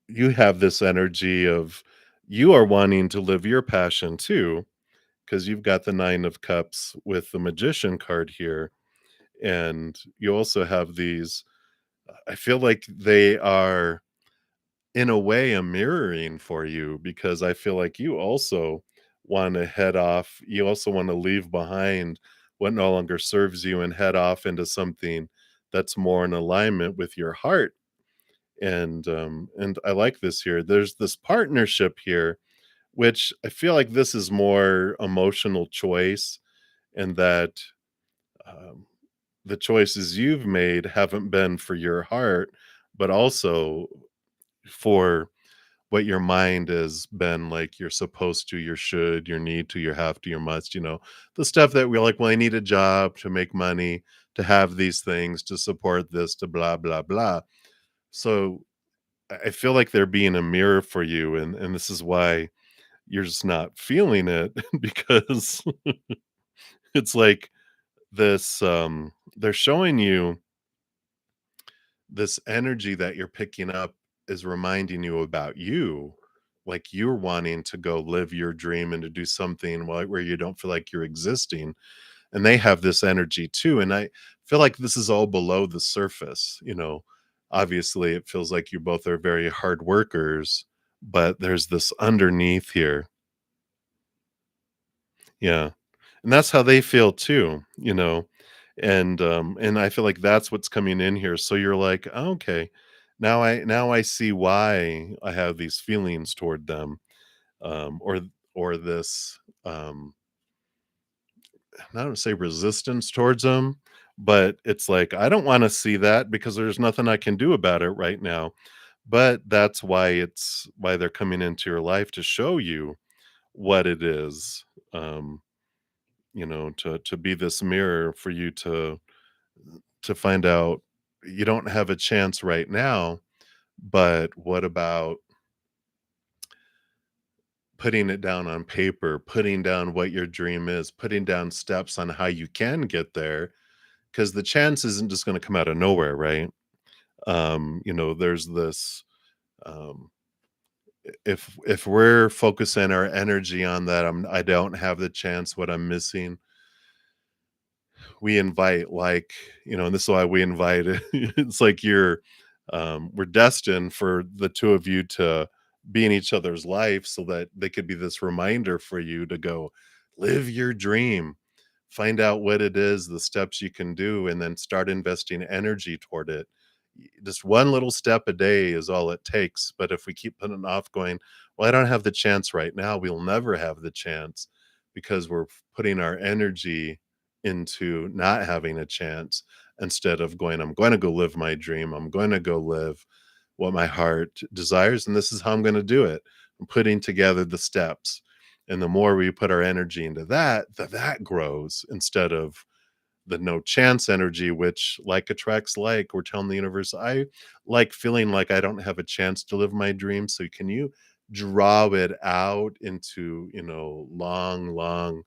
you have this energy of you are wanting to live your passion too, because you've got the 9 of cups with the magician card here, and you also have these I feel like they are in a way a mirroring for you because I feel like you also want to head off, you also want to leave behind what no longer serves you and head off into something that's more in alignment with your heart. And I like this here. There's this partnership here, which I feel like this is more emotional choice, and that um, the choices you've made haven't been for your heart, but also for what your mind has been like you're supposed to, you should, you need to, you have to, you must, the stuff that we're like, well, I need a job to make money, to have these things, to support this, to blah, blah, blah. So I feel like they're being a mirror for you, and this is why you're just not feeling it because it's like this they're showing you this energy that you're picking up is reminding you about you, like you're wanting to go live your dream and to do something where you don't feel like you're existing, and they have this energy too, and I feel like this is all below the surface. Obviously it feels like you both are very hard workers, but there's this underneath here. Yeah. And that's how they feel too, and I feel like that's what's coming in here. So you're like, "Oh, okay, now I see why I have these feelings toward them, or this, I don't say resistance towards them, but it's like, I don't wanna see that because there's nothing I can do about it right now." But that's why they're coming into your life to show you what it is, to be this mirror for you to find out you don't have a chance right now, but what about putting it down on paper, putting down what your dream is, putting down steps on how you can get there? Because the chance isn't just going to come out of nowhere, right? There's this um if we're focusing our energy on that, I don't have the chance, what I'm missing, we invite, like, and this is why we invite it's like we're destined for the two of you to be in each other's life so that they could be this reminder for you to go live your dream, find out what it is, the steps you can do, and then start investing energy toward it. Just one little step a day is all it takes, but if we keep putting it off, going, well, I don't have the chance right now, we'll never have the chance because we're putting our energy into not having a chance, instead of going, I'm going to go live my dream. I'm going to go live what my heart desires. And this is how I'm going to do it. I'm putting together the steps. And the more we put our energy into that grows, instead of the no chance energy, which like attracts like. We're telling the universe, I like feeling like I don't have a chance to live my dream. So can you draw it out into, long,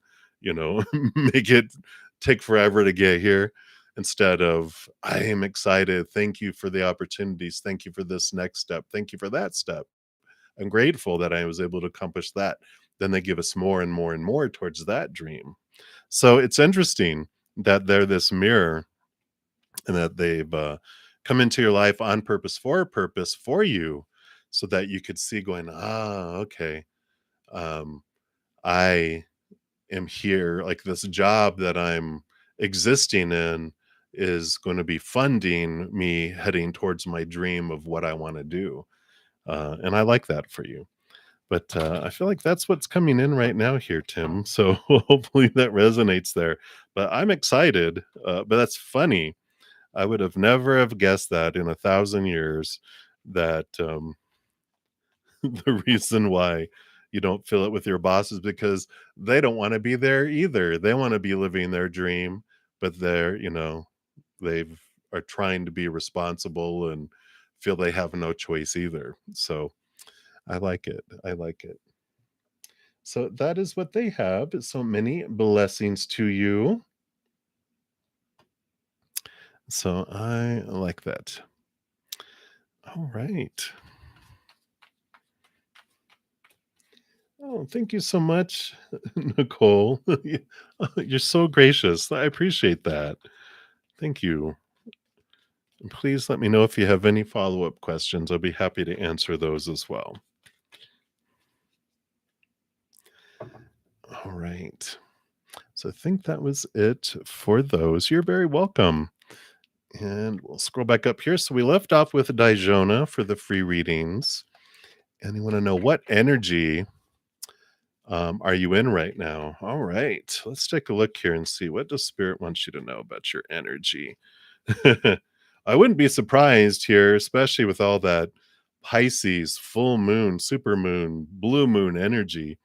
make it take forever to get here, instead of, I am excited. Thank you for the opportunities. Thank you for this next step. Thank you for that step. I'm grateful that I was able to accomplish that. Then they give us more and more and more towards that dream. So it's interesting that they're this mirror, and that they've come into your life on purpose for you, so that you could see, going, okay, um, I am here. Like this job that I'm existing in is going to be funding me heading towards my dream of what I want to do. And I like that for you. But I feel like that's what's coming in right now here, Tim. So hopefully that resonates there. But I'm excited. But that's funny. I would have never have guessed that in 1,000 years that the reason why you don't feel it with your boss is because they don't want to be there either. They want to be living their dream, but they've are trying to be responsible and feel they have no choice either. So I like it. I like it. So that is what they have. So many blessings to you. So I like that. All right. Oh, thank you so much, Nicole. You're so gracious. I appreciate that. Thank you. And please let me know if you have any follow up questions. I'll be happy to answer those as well. All right. So I think that was it for those. You're very welcome. And we'll scroll back up here. So we left off with Dijona for the free readings. And you want to know what energy are you in right now? All right. Let's take a look here and see what does Spirit wants you to know about your energy. I wouldn't be surprised here, especially with all that Pisces, full moon, super moon, blue moon energy.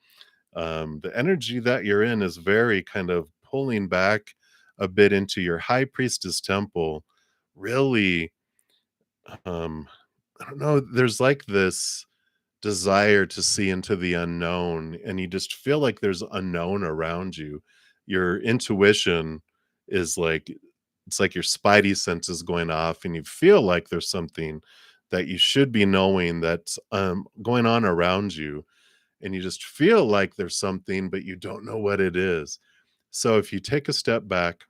The energy that you're in is very kind of pulling back a bit into your high priestess temple. Really, um, I don't know, there's like this desire to see into the unknown, and you just feel like there's unknown around you. Your intuition is like it's like your spidey sense is going off, and you feel like there's something that you should be knowing that's going on around you, and you just feel like there's something, but you don't know what it is. So if you take a step back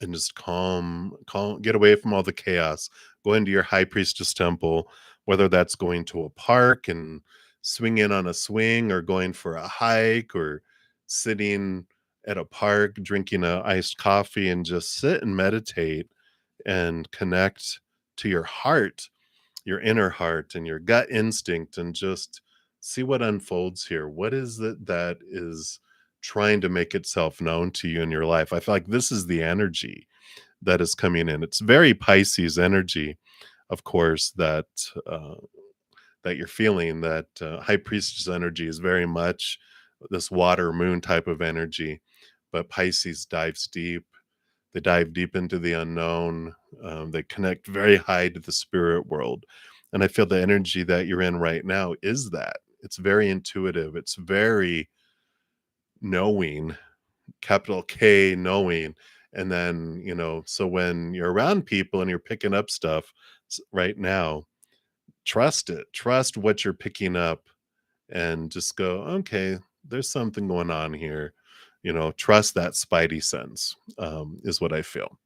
and just calm, get away from all the chaos, go into your high priestess temple, whether that's going to a park and swing in on a swing, or going for a hike, or sitting at a park drinking a iced coffee, and just sit and meditate and connect to your heart, your inner heart and your gut instinct, and just see what unfolds here. What is it that is trying to make itself known to you in your life? I feel like this is the energy that is coming in. It's very Pisces energy, of course, uh, that you're feeling. That high priestess energy is very much this water moon type of energy, but Pisces dives deep. They dive deep into the unknown. They connect very high to the spirit world. And I feel the energy that you're in right now is that. It's very intuitive. It's very knowing, capital K knowing. And then, so when you're around people and you're picking up stuff right now, trust it. Trust what you're picking up and just go, okay, there's something going on here. Trust that spidey sense, is what I feel.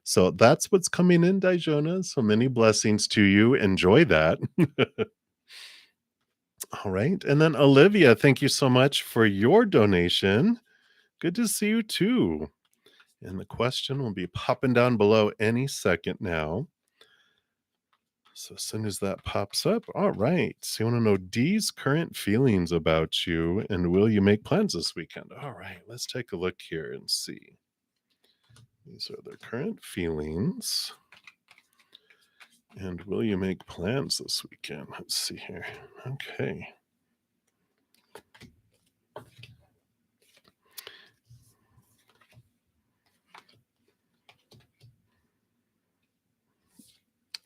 So that's what's coming in, Dijona. So many blessings to you. Enjoy that. All right. And then Olivia, thank you so much for your donation. Good to see you too. And the question will be popping down below any second now. So as soon as that pops up, all right. So you want to know Dee's current feelings about you, and will you make plans this weekend? All right, let's take a look here and see. These are their current feelings. And will you make plans this weekend? Let's see here. Okay.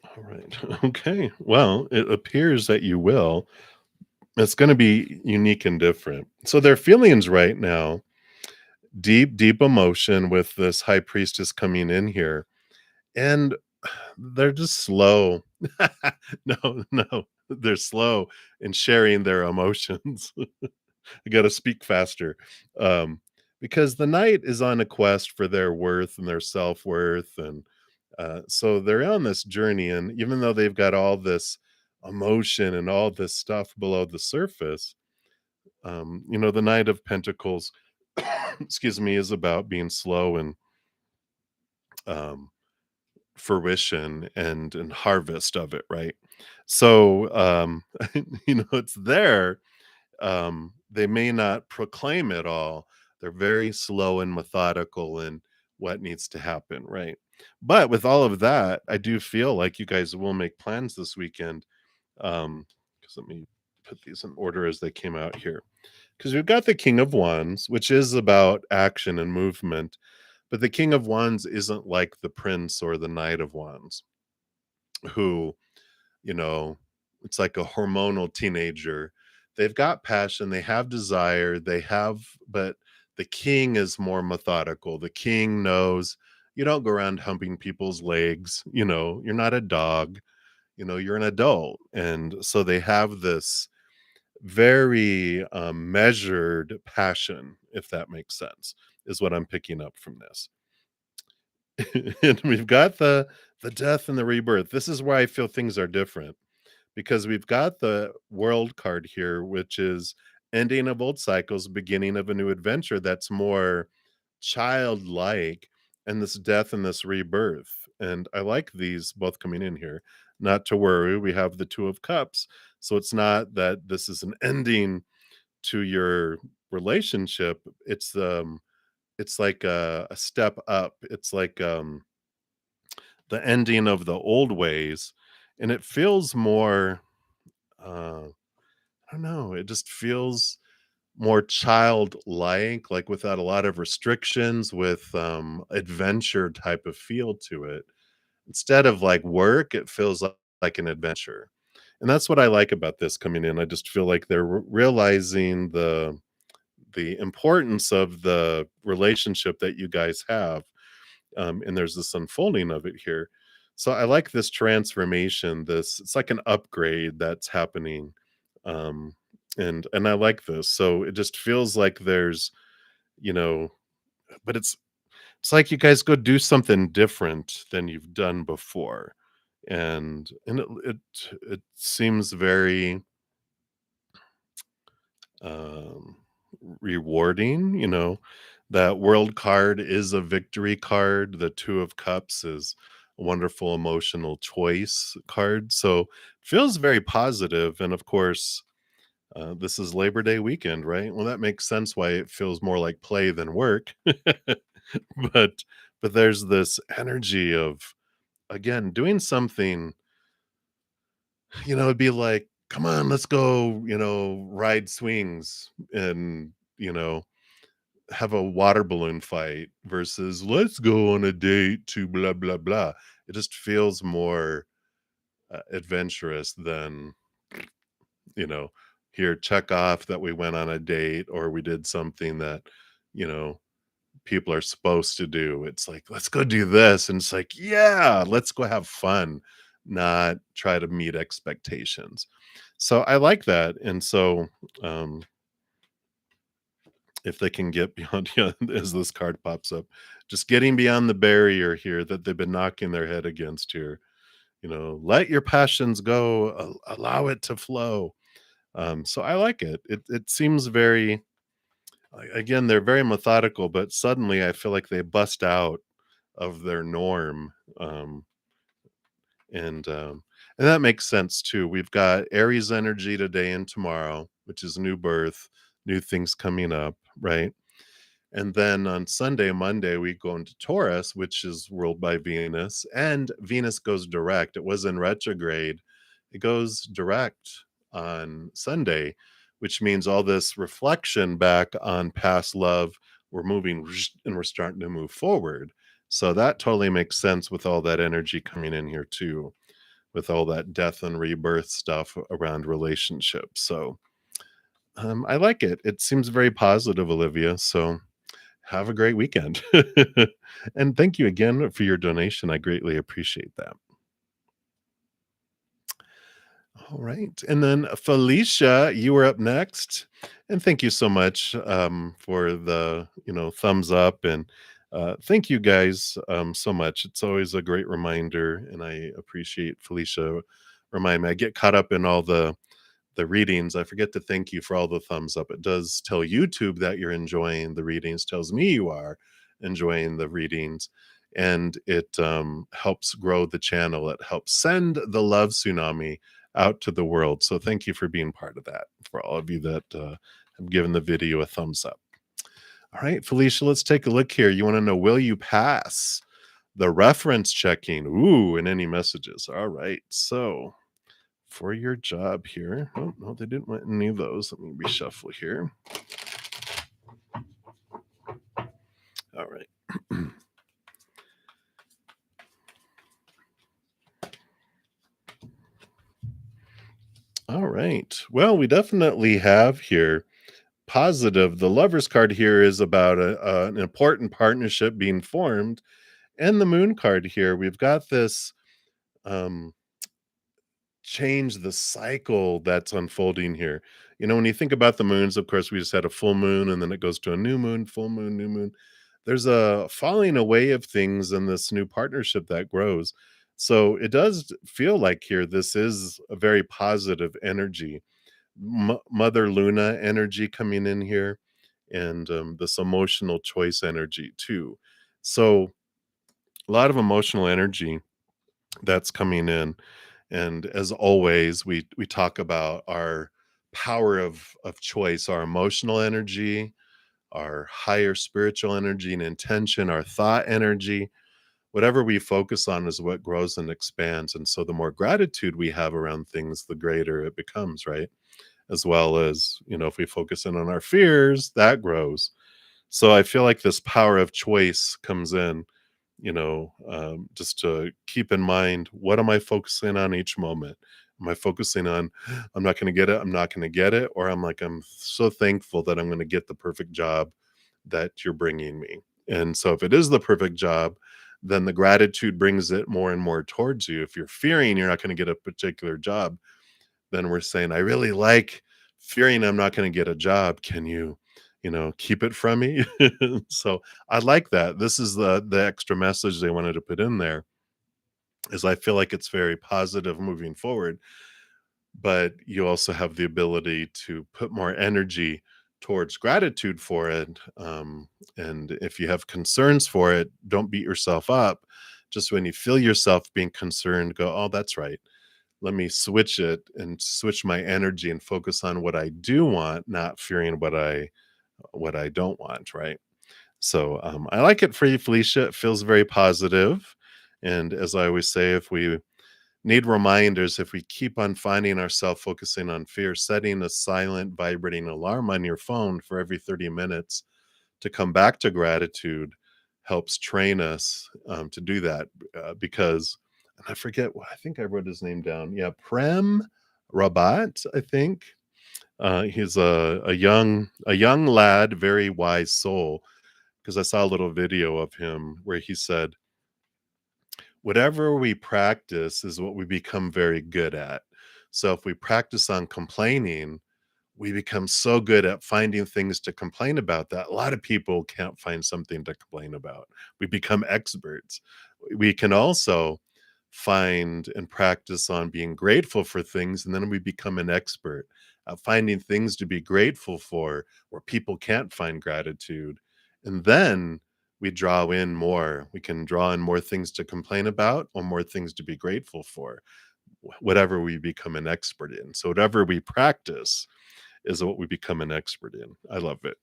All right. Okay. Well, it appears that you will. It's going to be unique and different. So their feelings right now, deep, deep emotion with this high priestess coming in here. And they're just slow. No, no. They're slow in sharing their emotions. I got to speak faster. Um, because the knight is on a quest for their worth and their self worth. And so they're on this journey. And even though they've got all this emotion and all this stuff below the surface, the Knight of Pentacles, excuse me, is about being slow and um, fruition and harvest of it, right? So, it's there. They may not proclaim it all. They're very slow and methodical in what needs to happen, right? But with all of that, I do feel like you guys will make plans this weekend. Because let me put these in order as they came out here. Because we've got the King of Wands, which is about action and movement, but the King of Wands isn't like the Prince or the Knight of Wands, who you know, it's like a hormonal teenager. They've got passion, they have desire, but the king is more methodical. The king knows you don't go around humping people's legs, you're not a dog, you're an adult. And so they have this very measured passion, if that makes sense, is what I'm picking up from this. And we've got the death and the rebirth. This is where I feel things are different because we've got the world card here, which is ending of old cycles, beginning of a new adventure that's more childlike, and this death and this rebirth. And I like these both coming in here. Not to worry, we have the Two of Cups. So it's not that this is an ending to your relationship. It's like a step up. It's like the ending of the old ways. And it feels more I don't know, it just feels more childlike, like without a lot of restrictions, with adventure type of feel to it. Instead of like work, it feels like an adventure. And that's what I like about this coming in. I just feel like they're realizing the importance of the relationship that you guys have, and there's this unfolding of it here. So I like this transformation. This it's like an upgrade that's happening, um, and I like this. So it just feels like there's, you know, but it's like you guys go do something different than you've done before, and it seems very um, rewarding. That world card is a victory card. The Two of Cups is a wonderful emotional choice card. So feels very positive. And of course, this is Labor Day weekend, right? Well, that makes sense why it feels more like play than work. but but there's this energy of again doing something. It'd be like, come on, let's go, ride swings and have a water balloon fight versus let's go on a date to blah blah blah. It just feels more adventurous than you know here, check off that we went on a date or we did something that you know people are supposed to do. It's like, let's go do this, and it's like, yeah, let's go have fun, not try to meet expectations. So I like that. And so um if they can get beyond, as this card pops up, just getting beyond the barrier here that they've been knocking their head against here. Let your passions go, allow it to flow. So I like it. It seems very, again, they're very methodical, but suddenly I feel like they bust out of their norm. Um, and that makes sense too. We've got Aries energy today and tomorrow, which is new birth, new things coming up, right? And then on Sunday, Monday, we go into Taurus, which is ruled by Venus, and Venus goes direct. It was in retrograde. It goes direct on Sunday, which means all this reflection back on past love, we're moving and we're starting to move forward. So that totally makes sense with all that energy coming in here too, with all that death and rebirth stuff around relationships. So I like it. It seems very positive, Olivia. So have a great weekend. And thank you again for your donation. I greatly appreciate that. All right. And then Felicia, you were up next. And thank you so much for the, thumbs up. And thank you guys so much. It's always a great reminder. And I appreciate Felicia remind me. I get caught up in all the readings. I forget to thank you for all the thumbs up. It does tell YouTube that you're enjoying the readings, tells me you are enjoying the readings. and it helps grow the channel. It helps send the love tsunami out to the world. So thank you for being part of that. For all of you that have given the video a thumbs up. All right, Felicia, let's take a look here. You want to know, will you pass the reference checking? Ooh, and any messages. All right. So for your job here. Oh, no, they didn't want any of those. Let me reshuffle here. All right. All right. Well, we definitely have here positive. The lover's card here is about an important partnership being formed. And the moon card here, we've got this um, change the cycle that's unfolding here. You know, when you think about the moons, of course, we just had a full moon and then it goes to a new moon, full moon, new moon. There's a falling away of things in this new partnership that grows. So it does feel like here this is a very positive energy. Mother Luna energy coming in here, and this emotional choice energy too. So a lot of emotional energy that's coming in. And as always, we talk about our power of choice, our emotional energy, our higher spiritual energy and intention, our thought energy. Whatever we focus on is what grows and expands. And so the more gratitude we have around things, the greater it becomes, right? As well as, you know, if we focus in on our fears, that grows. So I feel like this power of choice comes in, just to keep in mind, what am I focusing on each moment? Am I focusing on, I'm not going to get it, I'm not going to get it? Or I'm like, I'm so thankful that I'm going to get the perfect job that you're bringing me. And so if it is the perfect job, then the gratitude brings it more and more towards you. If you're fearing you're not going to get a particular job, then we're saying, I really like fearing I'm not going to get a job. Can you, keep it from me? So I like that. This is the extra message they wanted to put in there, is I feel like it's very positive moving forward, but you also have the ability to put more energy towards gratitude for it. And if you have concerns for it, don't beat yourself up. Just when you feel yourself being concerned, go, oh, that's right, let me switch it and switch my energy and focus on what I do want, not fearing what I don't want, right? So I like it for you, Felicia. It feels very positive. And as I always say, if we need reminders, if we keep on finding ourselves focusing on fear, setting a silent vibrating alarm on your phone for every 30 minutes to come back to gratitude helps train us to do that, because, and I forget, I think I wrote his name down. Yeah, Prem Rabat, I think. He's a young lad, very wise soul, because I saw a little video of him where he said, whatever we practice is what we become very good at. So if we practice on complaining, we become so good at finding things to complain about that a lot of people can't find something to complain about. We become experts. We can also find and practice on being grateful for things, and then we become an expert at finding things to be grateful for where people can't find gratitude. And then we can draw in more things to complain about or more things to be grateful for, whatever we become an expert in. So whatever we practice is what we become an expert in. I love it.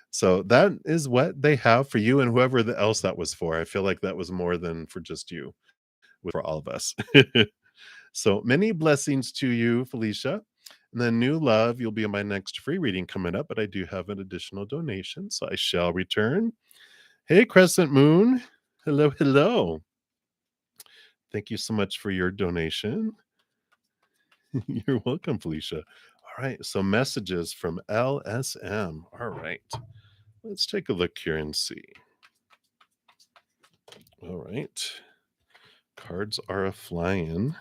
So that is what they have for you and whoever else that was for. I feel like that was more than for just you, for all of us. So many blessings to you, Felicia. And then new love, you'll be in my next free reading coming up, but I do have an additional donation, so I shall return. Hey, Crescent Moon. Hello, hello. Thank you so much for your donation. You're welcome, Felicia. All right, so messages from LSM. All right, let's take a look here and see. All right, cards are a flying.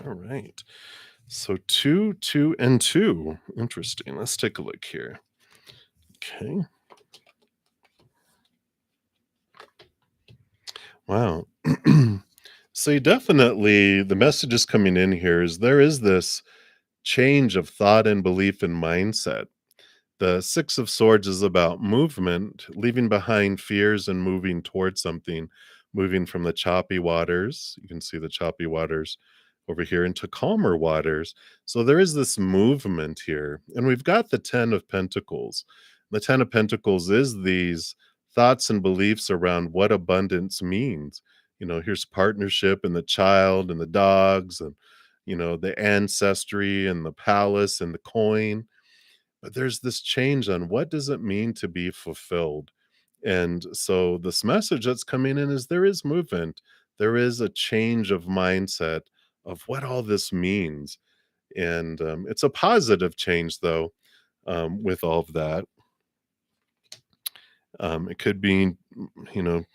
All right, so 2, 2, and 2. Interesting. Let's take a look here. Okay. Wow. So you definitely, the messages coming in here is there is this change of thought and belief and mindset. The Six of Swords is about movement, leaving behind fears and moving towards something, moving from the choppy waters. You can see the choppy waters over here into calmer waters. So there is this movement here. And we've got the 10 of Pentacles. The 10 of Pentacles is these thoughts and beliefs around what abundance means. Here's partnership and the child and the dogs and, the ancestry and the palace and the coin, but there's this change on what does it mean to be fulfilled. And so this message that's coming in is there is movement. There is a change of mindset of what all this means. And it's a positive change, though, with all of that. It could be, you know,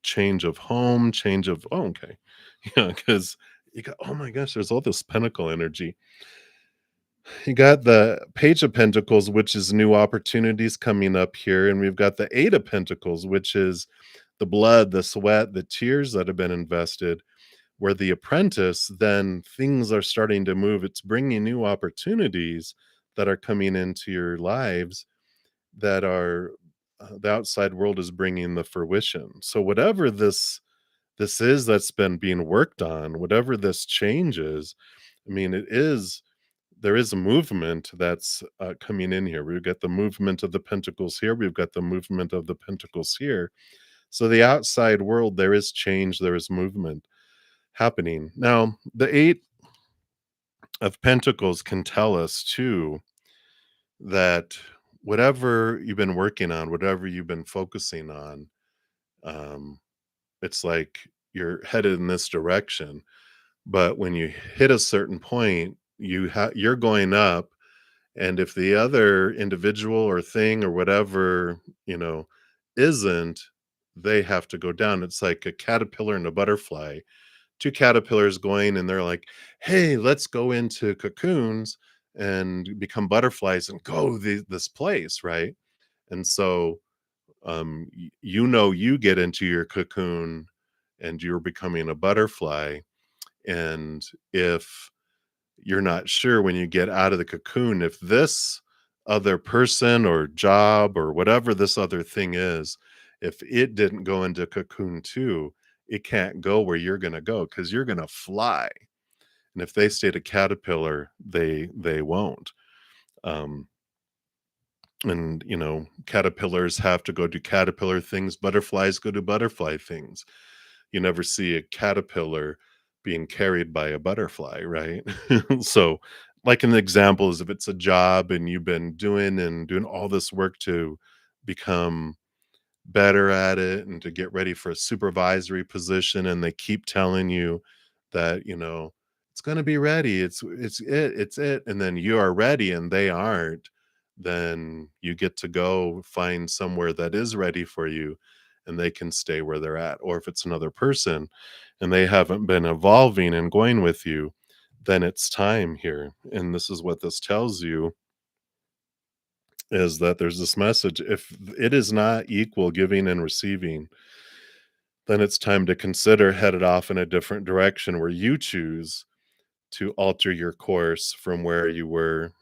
change of home, change of, oh, okay. Yeah, because you got, oh my gosh, there's all this pentacle energy. You got the Page of Pentacles, which is new opportunities coming up here, and we've got the Eight of Pentacles, which is the blood, the sweat, the tears that have been invested, where the apprentice, then things are starting to move. It's bringing new opportunities that are coming into your lives that are the outside world is bringing the fruition. So whatever this is that's been being worked on, whatever this change is, I mean, there is a movement that's coming in here. We've got the movement of the pentacles here. We've got the movement of the pentacles here. So the outside world, there is change, there is movement happening. Now, the Eight of Pentacles can tell us too that whatever you've been working on, whatever you've been focusing on, um, it's like you're headed in this direction. But when you hit a certain point, you're going up. And if the other individual or thing or whatever, you know, isn't, they have to go down. It's like a caterpillar and a butterfly. Two caterpillars going and they're like, "Hey, let's go into cocoons and become butterflies and go this place," right? And so you get into your cocoon and you're becoming a butterfly, and if you're not sure when you get out of the cocoon if this other person or job or whatever this other thing is, if it didn't go into cocoon too, it can't go where you're going to go because you're going to fly. And if they stayed a caterpillar, they won't. um and caterpillars have to go do caterpillar things, butterflies go do butterfly things. You never see a caterpillar being carried by a butterfly, right? So, like an example is if it's a job and you've been doing all this work to become better at it and to get ready for a supervisory position, and they keep telling you that, it's going to be ready, it's it, and then you are ready and they aren't, then you get to go find somewhere that is ready for you and they can stay where they're at. Or if it's another person and they haven't been evolving and going with you, then it's time here. And this is what this tells you, is that there's this message: if it is not equal giving and receiving, then it's time to consider headed off in a different direction where you choose to alter your course from where you were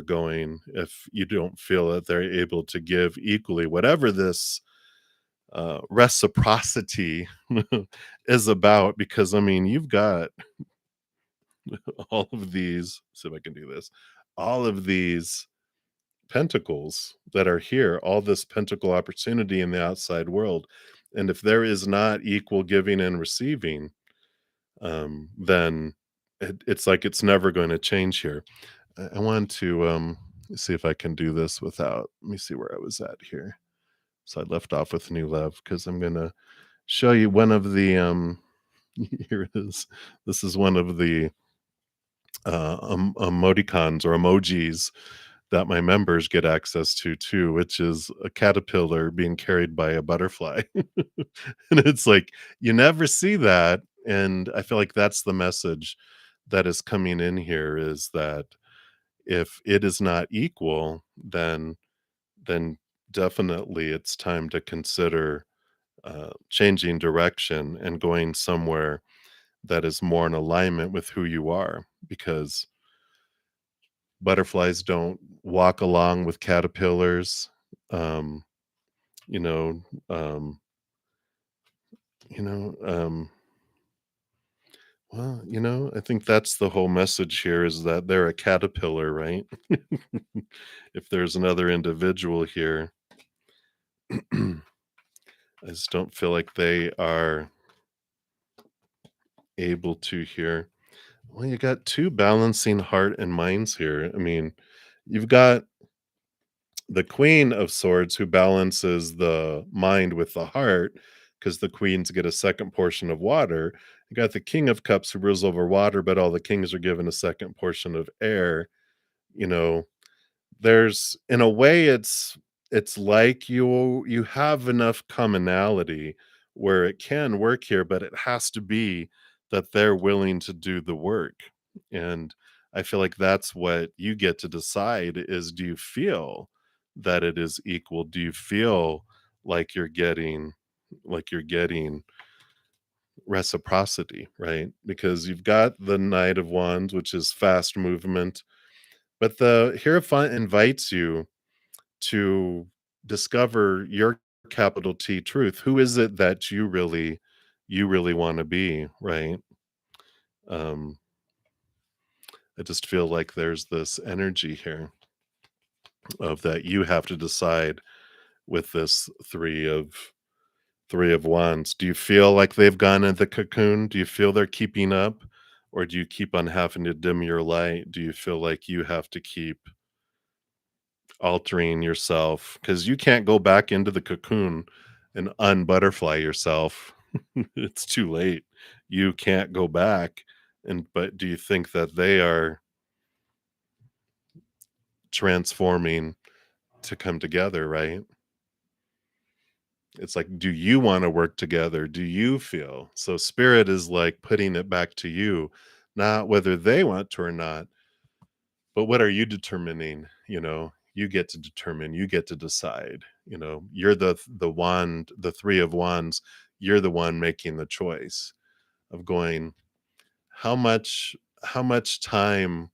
going, if you don't feel that they're able to give equally, whatever this reciprocity is about. Because I mean, you've got all of these, see if I can do this, all of these pentacles that are here, all this pentacle opportunity in the outside world. And if there is not equal giving and receiving, then it's like it's never going to change here. I want to see if I can do this without, let me see where I was at here. So I left off with new love because I'm going to show you one of the here it is. This is one of the emoticons or emojis that my members get access to too, which is a caterpillar being carried by a butterfly. And it's like you never see that, and I feel like that's the message that is coming in here, is that if it is not equal, then definitely it's time to consider changing direction and going somewhere that is more in alignment with who you are. Because Butterflies don't walk along with caterpillars. Um, you know, um, you know, I think that's the whole message here is that they're a caterpillar, right? If there's another individual here, I just don't feel like they are able to here. Well, you got two balancing heart and minds here. I mean, you've got the Queen of Swords who balances the mind with the heart because the queens get a second portion of water. You got the King of Cups who rules over water, but all the kings are given a second portion of air. You know, there's in a way it's like you have enough commonality where it can work here, but it has to be that they're willing to do the work. And I feel like that's what you get to decide is do you feel that it is equal? Do you feel like you're getting reciprocity, right? Because you've got the Knight of Wands, which is fast movement, but the Hierophant invites you to discover your capital T truth. Who is it that you really want to be, right? Um, I just feel like there's this energy here of that you have to decide with this three of wands. Do you feel like they've gone in the cocoon? Do you feel they're keeping up? Or do you keep on having to dim your light? Do you feel like you have to keep altering yourself because you can't go back into the cocoon and unbutterfly yourself. It's too late. You can't go back. And but do you think that they are transforming to come together, right? It's like, do you want to work together? Do you feel? So spirit is like putting it back to you, not whether they want to or not. But what are you determining? You get to determine, you get to decide, you're the wand, the 3 of wands, you're the one making the choice of going, how much time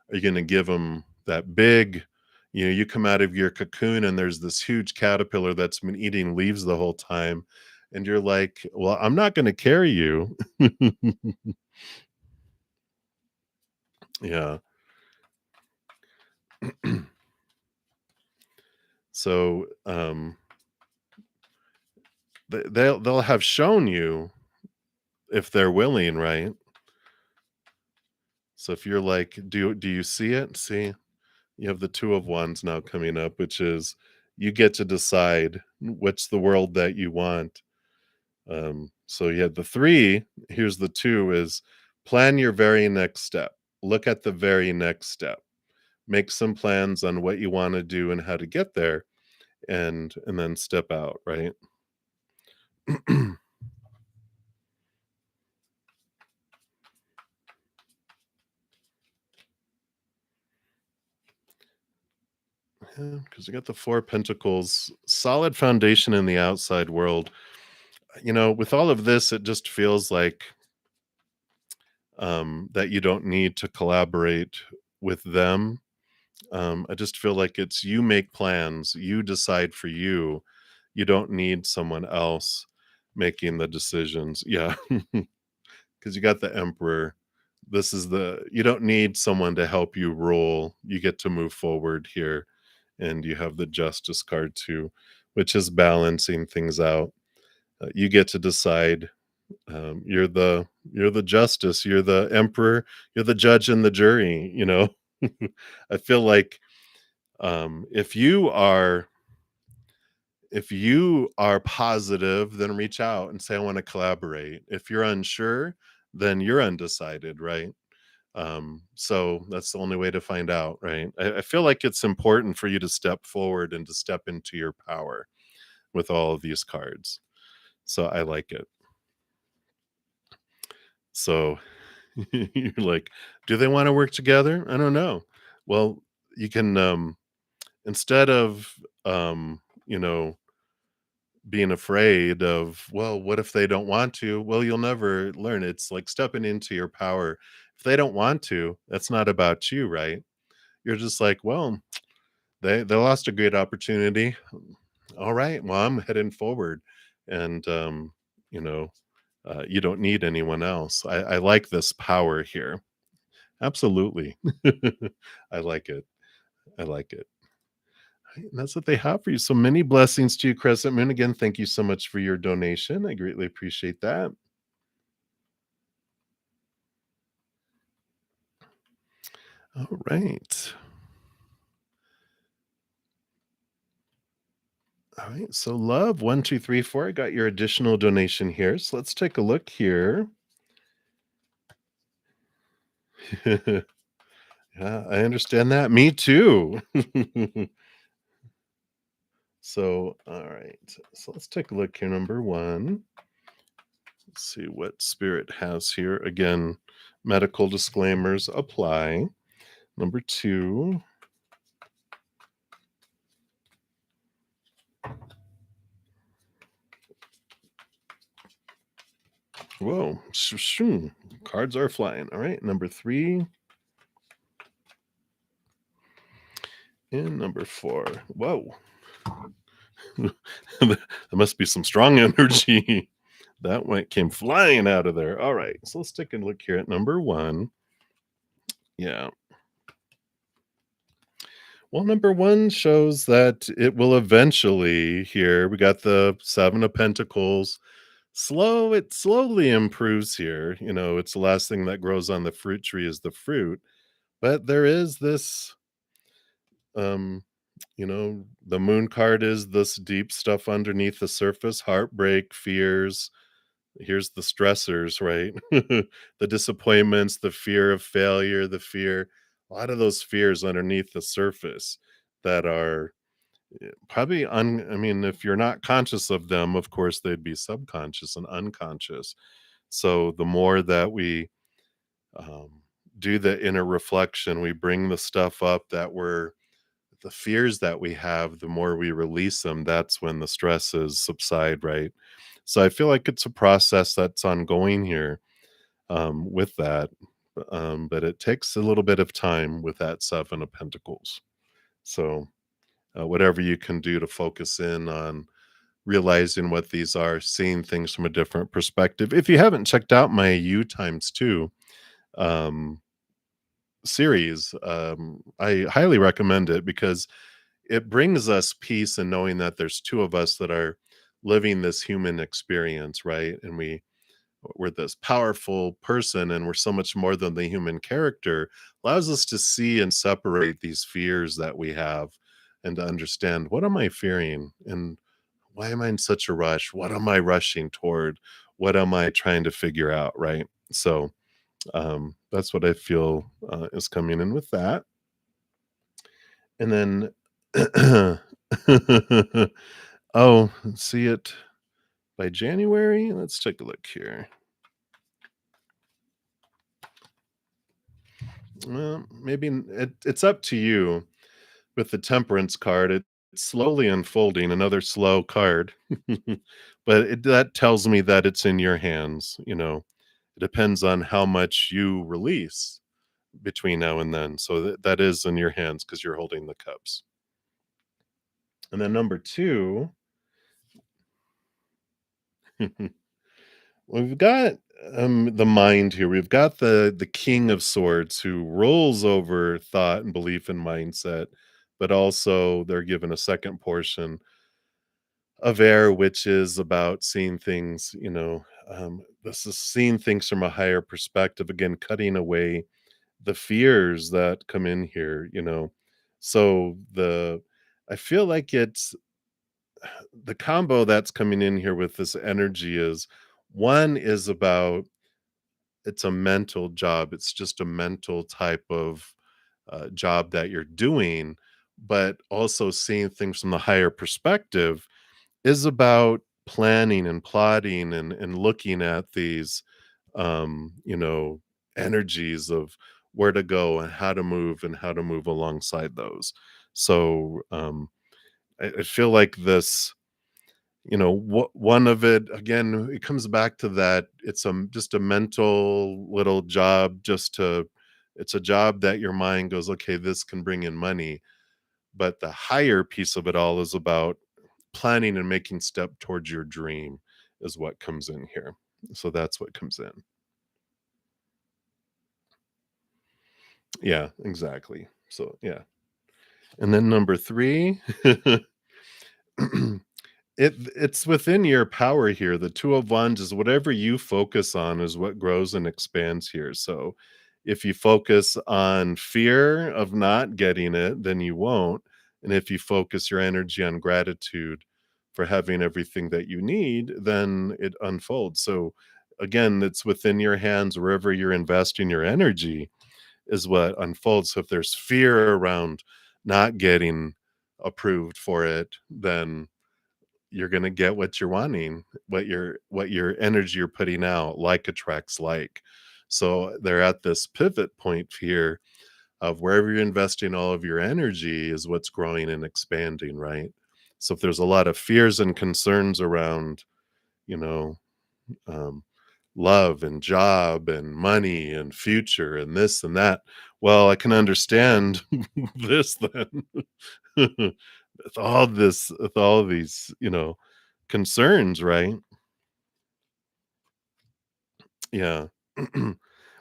are you gonna give them that big you come out of your cocoon and there's this huge caterpillar that's been eating leaves the whole time, and you're like, "Well, I'm not gonna carry you." Yeah. So, they'll have shown you if they're willing, right? So if you're like, do you see it? See, you have the 2 of wands now coming up, which is you get to decide what's the world that you want. So you had the 3, here's the 2 is plan your very next step. Look at the very next step. Make some plans on what you want to do and how to get there, and then step out, right? Because you got the 4 pentacles, solid foundation in the outside world. With all of this, it just feels like that you don't need to collaborate with them. I just feel like it's you make plans, you decide for you. You don't need someone else making the decisions. Yeah, because you got the Emperor. You don't need someone to help you rule. You get to move forward here. And you have the Justice card too, which is balancing things out. You get to decide. You're the justice, you're the emperor, you're the judge and the jury. I feel like if you are positive, then reach out and say I want to collaborate. If you're unsure, then you're undecided, right? So that's the only way to find out, right? I feel like it's important for you to step forward and to step into your power with all of these cards. So I like it. So you're like, do they want to work together? I don't know. Well, you can instead of you know, being afraid of, well, what if they don't want to? Well, you'll never learn. It's like stepping into your power. If they don't want to, that's not about you, right? you're just like, well, they lost a great opportunity. All right, well, I'm heading forward, and you know, you don't need anyone else. I like this power here. Absolutely, I like it. I like it. Right, and that's what they have for you. So many blessings to you, Crescent Moon. Again, thank you so much for your donation. I greatly appreciate that. All right. All right. So, love 1234. I got your additional donation here. So, let's take a look here. Yeah, I understand that. Me too. So, all right. So, let's take a look here. Number one. Let's see what spirit has here. Again, medical disclaimers apply. Number two. Whoa. Cards are flying. All right. Number three. And number four. Whoa. There must be some strong energy. That one came flying out of there. All right. So let's take a look here at number one. Yeah. Well, number one shows that it will eventually here. We got the Seven of Pentacles. It slowly improves here. It's the last thing that grows on the fruit tree is the fruit. But there is this um the moon card is this deep stuff underneath the surface, heartbreak, fears. Here's the stressors, right? The disappointments, the fear of failure, a lot of those fears underneath the surface that are probably I mean, if you're not conscious of them, of course, they'd be subconscious and unconscious. So the more that we um, do the inner reflection, we bring the stuff up the fears that we have, the more we release them, that's when the stresses subside, right? So I feel like it's a process that's ongoing here with that. But it takes a little bit of time with that Seven of Pentacles. So whatever you can do to focus in on realizing what these are, seeing things from a different perspective. If you haven't checked out my U times two um, series, I highly recommend it because it brings us peace in knowing that there's two of us that are living this human experience, right? And we're this powerful person and we're so much more than the human character, allows us to see and separate these fears that we have and to understand, what am I fearing and why am I in such a rush? What am I rushing toward? What am I trying to figure out, right? So that's what I feel is coming in with that. And then oh, see it by January. Let's take a look here. Well, maybe it's up to you with the Temperance card. It's slowly unfolding, another slow card. But that tells me that it's in your hands. It depends on how much you release between now and then. So that is in your hands because you're holding the cups. And then number two, we've got the mind here. We've got the King of Swords who rolls over thought and belief and mindset, but also they're given a second portion of air, which is about seeing things. This is seeing things from a higher perspective. Again, cutting away the fears that come in here. So I feel like it's the combo that's coming in here with this energy is one is about it's a mental job. It's just a mental type of job that you're doing, but also seeing things from the higher perspective is about planning and plotting and looking at these, energies of where to go and how to move alongside those. So I feel like this one of it again, it comes back to that it's just a mental little job just to It's a job that your mind goes, okay, this can bring in money. But the higher piece of it all is about planning and making step towards your dream is what comes in here. So that's what comes in. Yeah, exactly. So yeah. And then number 3, it's within your power here. The 2 of Wands is whatever you focus on is what grows and expands here. So if you focus on fear of not getting it, then you won't. And if you focus your energy on gratitude for having everything that you need, then it unfolds. So again, it's within your hands wherever you're investing your energy is what unfolds. So if there's fear around not getting approved for it, then you're gonna get what you're wanting, what your energy you're putting out, like attracts like. So they're at this pivot point here of wherever you're investing all of your energy is what's growing and expanding, right? So if there's a lot of fears and concerns around, you know, um, love and job and money and future and this and that, well, I can understand this then. With all these, concerns, right? Yeah.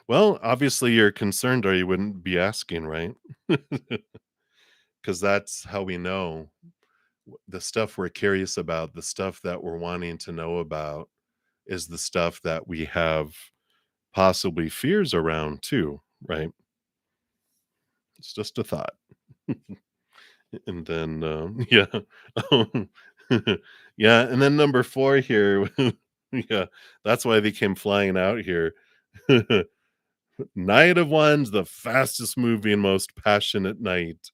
Well, obviously you're concerned or you wouldn't be asking, right? Because that's how we know the stuff we're curious about, the stuff that we're wanting to know about is the stuff that we have possibly fears around too, right? It's just a thought. And then, yeah. Um, yeah, and then number 4 here, yeah, that's why they came flying out here. Knight of Wands, the fastest moving, most passionate knight.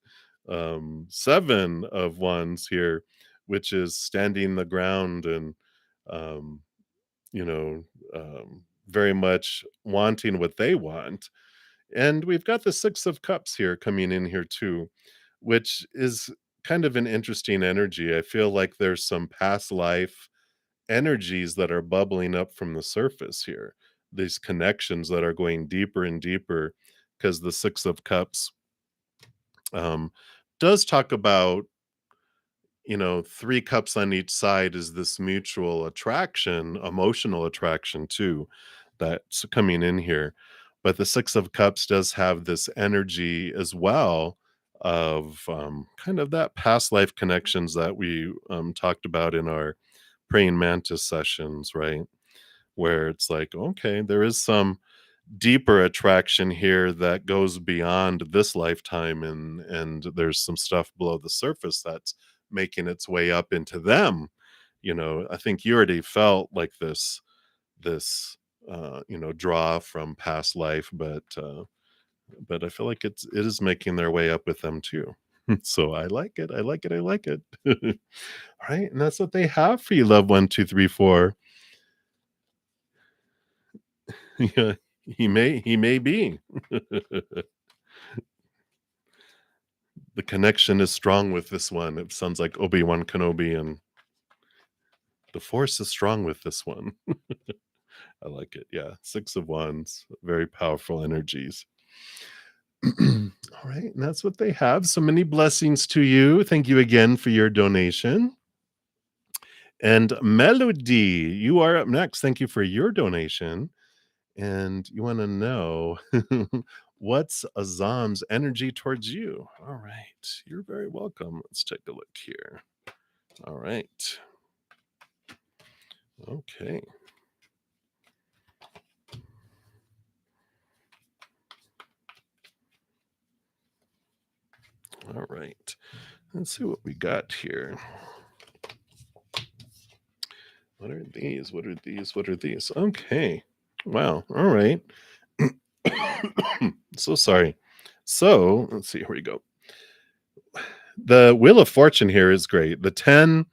7 of Wands here, which is standing the ground and, um, you know, very much wanting what they want. And we've got the 6 of Cups here coming in here too, which is kind of an interesting energy. I feel like there's some past life energies that are bubbling up from the surface here. These connections that are going deeper and deeper because the 6 of Cups um, does talk about, 3 cups on each side is this mutual attraction, emotional attraction too, that's coming in here. But the 6 of Cups does have this energy as well of kind of that past life connections that we talked about in our praying mantis sessions, right? Where it's like, okay, there is some deeper attraction here that goes beyond this lifetime and there's some stuff below the surface that's making its way up into them. I think you already felt like this draw from past life, but I feel like it is making their way up with them too. So I like it, I like it, I like it. All right, and that's what they have for you, love 1, 2, 3, 4. Yeah, he may be. The connection is strong with this one. It sounds like Obi-Wan Kenobi, and the Force is strong with this one. I like it. Yeah, 6 of Wands, very powerful energies. All right, and that's what they have. So many blessings to you. Thank you again for your donation. And Melody, you are up next. Thank you for your donation. And you want to know what's Azam's energy towards you? All right, you're very welcome. Let's take a look here. All right. Okay. All right. Let's see what we got here. What are these? What are these? What are these? Okay. Wow. All right. So sorry. So let's see. Here we go. The Wheel of Fortune here is great. The 10,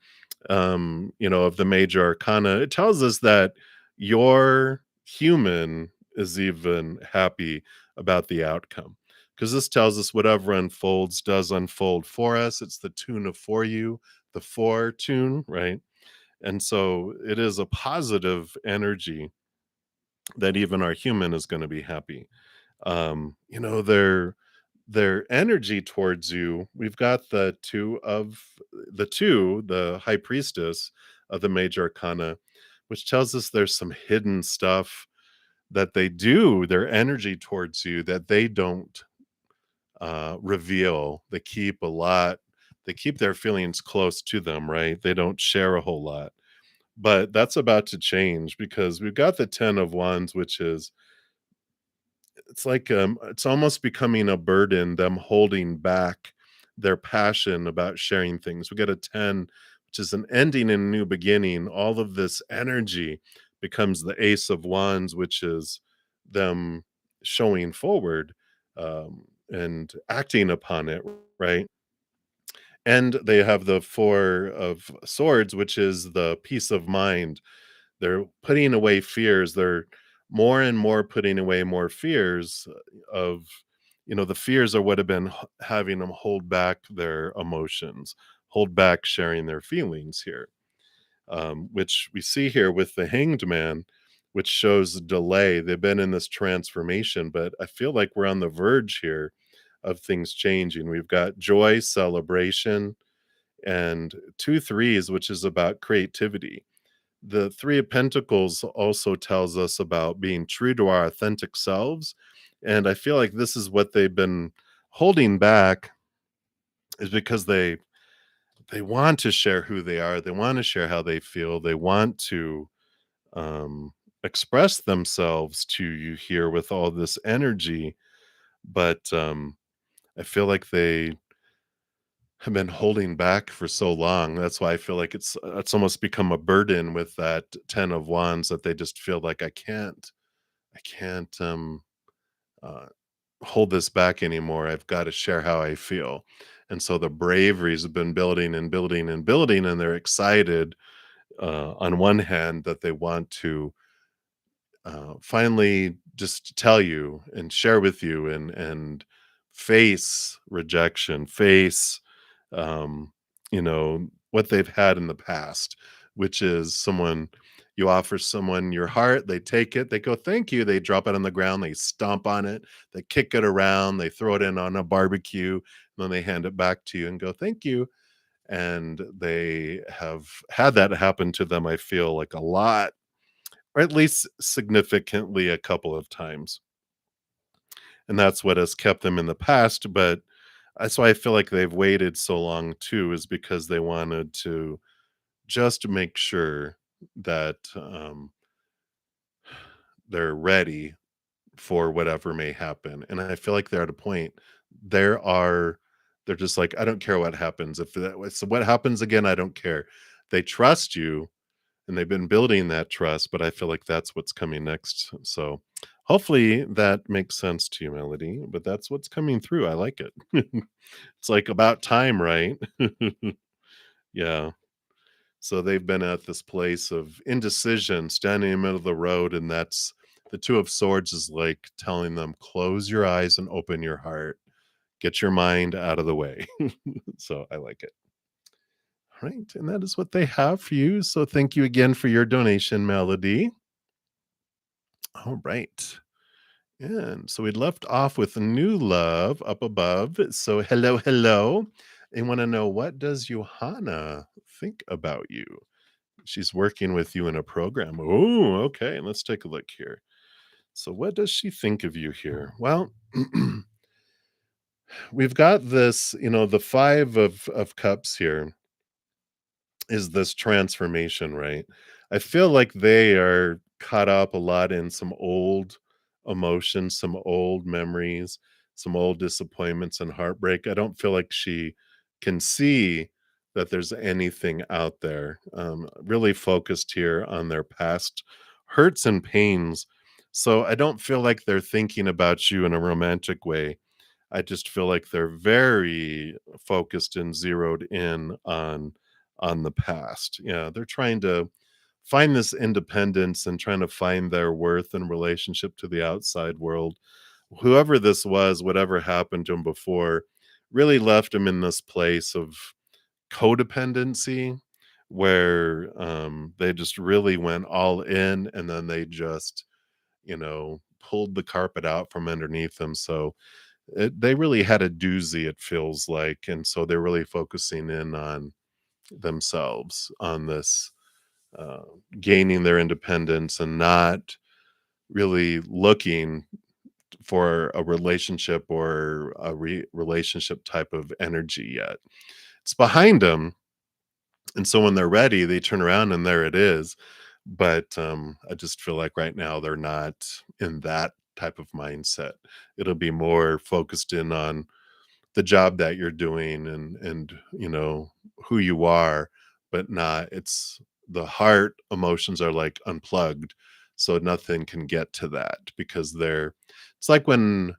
of the major arcana, it tells us that your human is even happy about the outcome. Because this tells us whatever unfolds does unfold for us. It's the tune of for you, the for tune, right? And so it is a positive energy that even our human is going to be happy. Their energy towards you. We've got the high priestess of the major arcana, which tells us there's some hidden stuff that they do, their energy towards you that they don't reveal. They keep their feelings close to them, right? They don't share a whole lot. But that's about to change because we've got the 10 of wands, which is it's like, it's almost becoming a burden, them holding back their passion about sharing things. We get a 10, which is an ending and a new beginning. All of this energy becomes the ace of wands, which is them showing forward, and acting upon it, right? And they have the 4 of swords, which is the peace of mind. They're putting away fears. They're more and more putting away more fears of, the fears are what have been having them hold back their emotions, hold back sharing their feelings here, which we see here with the hanged man, which shows delay. They've been in this transformation, but I feel like we're on the verge here of things changing. We've got joy, celebration, and two threes, which is about creativity. The 3 of Pentacles also tells us about being true to our authentic selves, and I feel like this is what they've been holding back is because they want to share who they are, they wanna share how they feel, they want to, express themselves to you here with all this energy, but, I feel like they have been holding back for so long. That's why I feel like it's almost become a burden with that 10 of wands that they just feel like I can't uh hold this back anymore. I've got to share how I feel. And so the bravery's been building and building and building, and they're excited on one hand that they want to finally just tell you and share with you and face rejection, face what they've had in the past, which is someone you offer someone your heart, they take it, they go, thank you, they drop it on the ground, they stomp on it, they kick it around, they throw it in on a barbecue, and then they hand it back to you and go, thank you. And they have had that happen to them, I feel like a lot, or at least significantly a couple of times. And that's what has kept them in the past. But that's why I feel like they've waited so long too, is because they wanted to just make sure that they're ready for whatever may happen. And I feel like they're at a point there are they're just like, I don't care what happens. If that was so what happens again, I don't care. They trust you and they've been building that trust, but I feel like that's what's coming next. So hopefully that makes sense to you, Melody. But that's what's coming through. I like it. It's like about time, right? Yeah. So they've been at this place of indecision, standing in the middle of the road, and that's the Two of Swords is like telling them, close your eyes and open your heart. Get your mind out of the way. So I like it. All right. And that is what they have for you. So thank you again for your donation, Melody. All right. And so we left off with new love up above. So hello, hello. I want to know, what does Johanna think about you? She's working with you in a program. Oh, okay. Let's take a look here. So what does she think of you here? Well, we've got this, the 5 of cups here is this transformation, right? I feel like they are caught up a lot in some old emotions, some old memories, some old disappointments and heartbreak. I don't feel like she can see that there's anything out there. Really focused here on their past hurts and pains. So I don't feel like they're thinking about you in a romantic way. I just feel like they're very focused and zeroed in on the past. Yeah, they're trying to find this independence and trying to find their worth in relationship to the outside world. Whoever this was, whatever happened to him before, really left him in this place of codependency where they just really went all in and then they just pulled the carpet out from underneath them. So they really had a doozy, it feels like. And so they're really focusing in on themselves, on this uh, gaining their independence and not really looking for a relationship or a relationship type of energy yet. It's behind them, and so when they're ready, they turn around and there it is. But I just feel like right now they're not in that type of mindset. It'll be more focused in on the job that you're doing and who you are, but not it's the heart emotions are like unplugged, so nothing can get to that because they're it's like when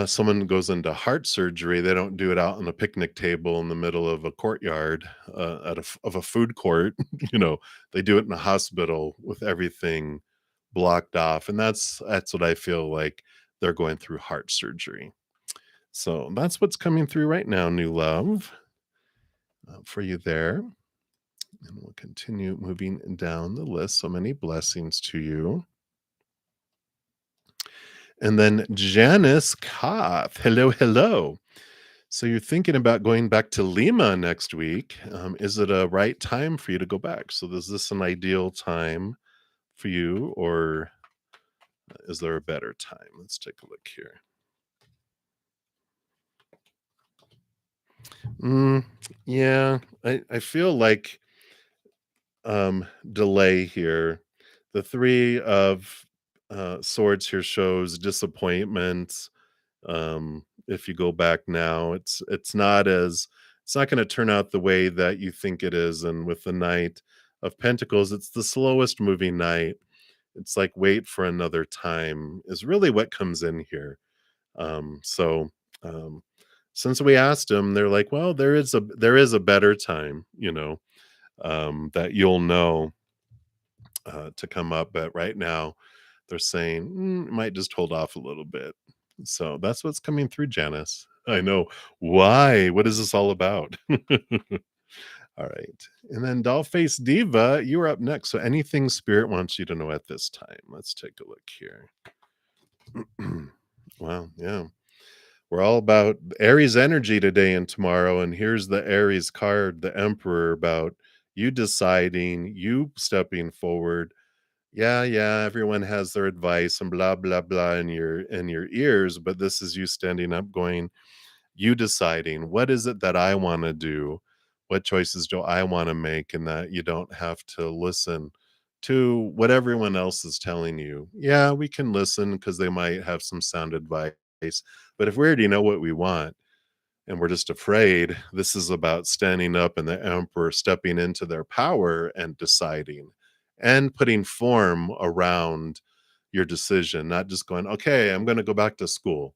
someone goes into heart surgery, they don't do it out on a picnic table in the middle of a courtyard of a food court. They do it in a hospital with everything blocked off, and that's what I feel like they're going through heart surgery. So that's what's coming through right now, new love, for you there. And we'll continue moving down the list. So many blessings to you. And then Janice Koth. Hello, hello. So you're thinking about going back to Lima next week. Is it a right time for you to go back? So is this an ideal time for you, or is there a better time? Let's take a look here. Mm, yeah, I feel like delay here. The three of swords here shows disappointment. If you go back now, it's not going to turn out the way that you think it is. And with the Knight of Pentacles, it's the slowest moving knight. It's like wait for another time is really what comes in here. So um, since we asked them, they're like, well, there is a better time, that you'll know to come up. But right now, they're saying might just hold off a little bit. So that's what's coming through, Janice. I know. Why? What is this all about? All right. And then Dollface Diva, you are up next. So anything Spirit wants you to know at this time. Let's take a look here. Wow. Yeah. We're all about Aries energy today and tomorrow. And here's the Aries card, the Emperor, about you deciding, you stepping forward. Yeah, yeah, everyone has their advice and blah blah blah in your ears, but this is you standing up going, you deciding what is it that I want to do? What choices do I want to make? And that you don't have to listen to what everyone else is telling you. Yeah, we can listen because they might have some sound advice. But if we already know what we want and we're just afraid, this is about standing up and the emperor stepping into their power and deciding and putting form around your decision, not just going, okay, I'm going to go back to school.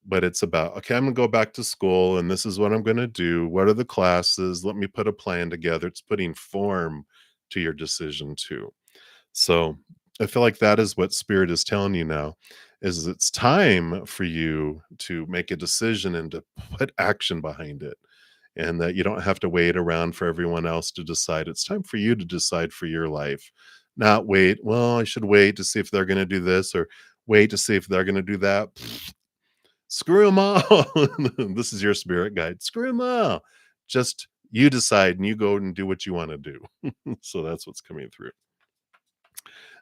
But it's about, okay, I'm gonna go back to school and this is what I'm gonna do. What are the classes? Let me put a plan together. It's putting form to your decision too. So I feel like that is what spirit is telling you now is it's time for you to make a decision and to put action behind it. And that you don't have to wait around for everyone else to decide. It's time for you to decide for your life. Not wait, well, I should wait to see if they're going to do this or wait to see if they're going to do that. Screw them all. This is your spirit guide. Screw them all. Just you decide and you go and do what you want to do. So that's what's coming through.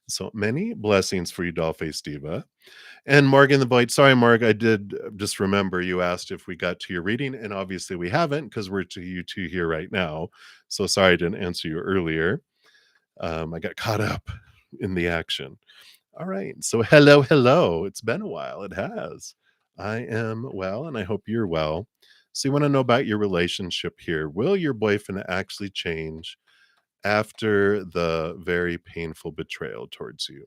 So many blessings for you, Dollface Diva. And Morgan the Void. Sorry, Marg, I did just remember you asked if we got to your reading, and obviously we haven't because we're to you two here right now. So sorry I didn't answer you earlier. I got caught up in the action. All right. So hello, hello. It's been a while. It has. I am well, and I hope you're well. So you want to know about your relationship here. Will your boyfriend actually change after the very painful betrayal towards you?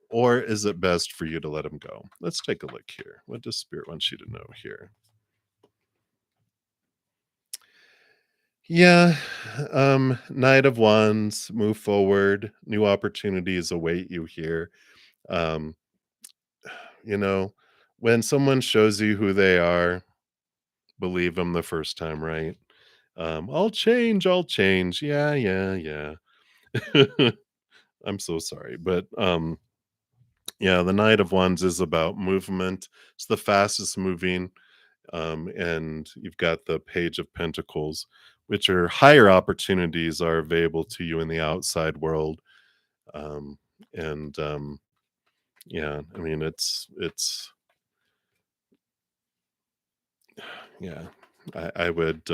Or is it best for you to let him go? Let's take a look here. What does Spirit want you to know here? Yeah, Knight of Wands, move forward. New opportunities await you here. Um, you know, when someone shows you who they are, believe them the first time, right? I'll change, I'll change. Yeah, yeah, yeah. I'm so sorry, but Yeah, the Knight of Wands is about movement. It's the fastest moving, and you've got the Page of Pentacles, which are higher opportunities are available to you in the outside world. Um, and yeah, I mean it's yeah, I would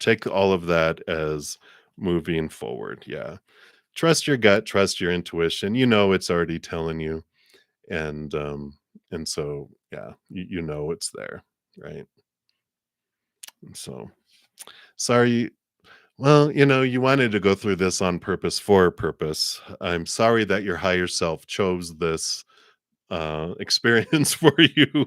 take all of that as moving forward. Yeah, trust your gut, trust your intuition. You know it's already telling you, and so yeah, you know it's there, right? And so sorry. Well, you wanted to go through this on purpose for a purpose. I'm sorry that your higher self chose this experience for you.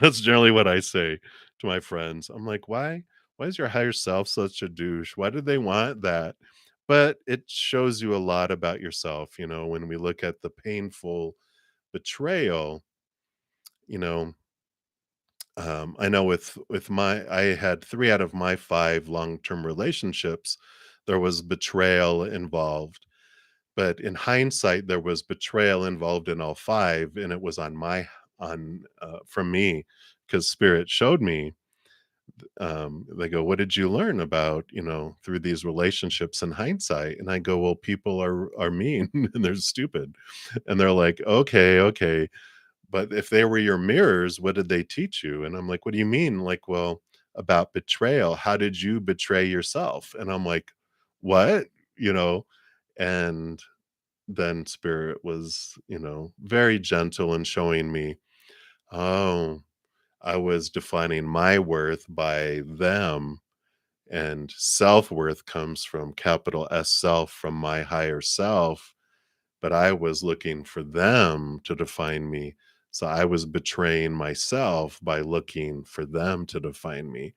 That's generally what I say to my friends. I'm like, why is your higher self such a douche? Why do they want that? But it shows you a lot about yourself, when we look at the painful betrayal, you know, I know with my I had 3 out of my 5 long-term relationships, there was betrayal involved. But in hindsight, there was betrayal involved in all 5, and it was from me, because Spirit showed me, they go, "What did you learn about, through these relationships in hindsight?" And I go, "Well, people are mean and they're stupid." And they're like, "Okay, okay. But if they were your mirrors, what did they teach you?" And I'm like, "What do you mean?" Like, "Well, about betrayal. How did you betray yourself?" And I'm like, "What?" You know? And then Spirit was, very gentle in showing me, oh, I was defining my worth by them, and self-worth comes from capital S self, from my higher self, but I was looking for them to define me. So I was betraying myself by looking for them to define me.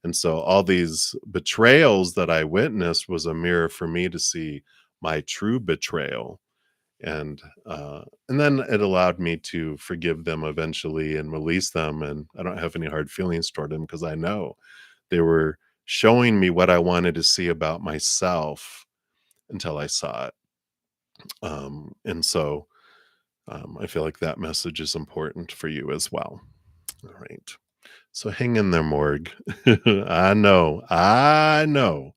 And so all these betrayals that I witnessed was a mirror for me to see my true betrayal. And then it allowed me to forgive them eventually and release them, and I don't have any hard feelings toward them because I know they were showing me what I wanted to see about myself until I saw it. And so I feel like that message is important for you as well. All right. So hang in there, Morg. I know.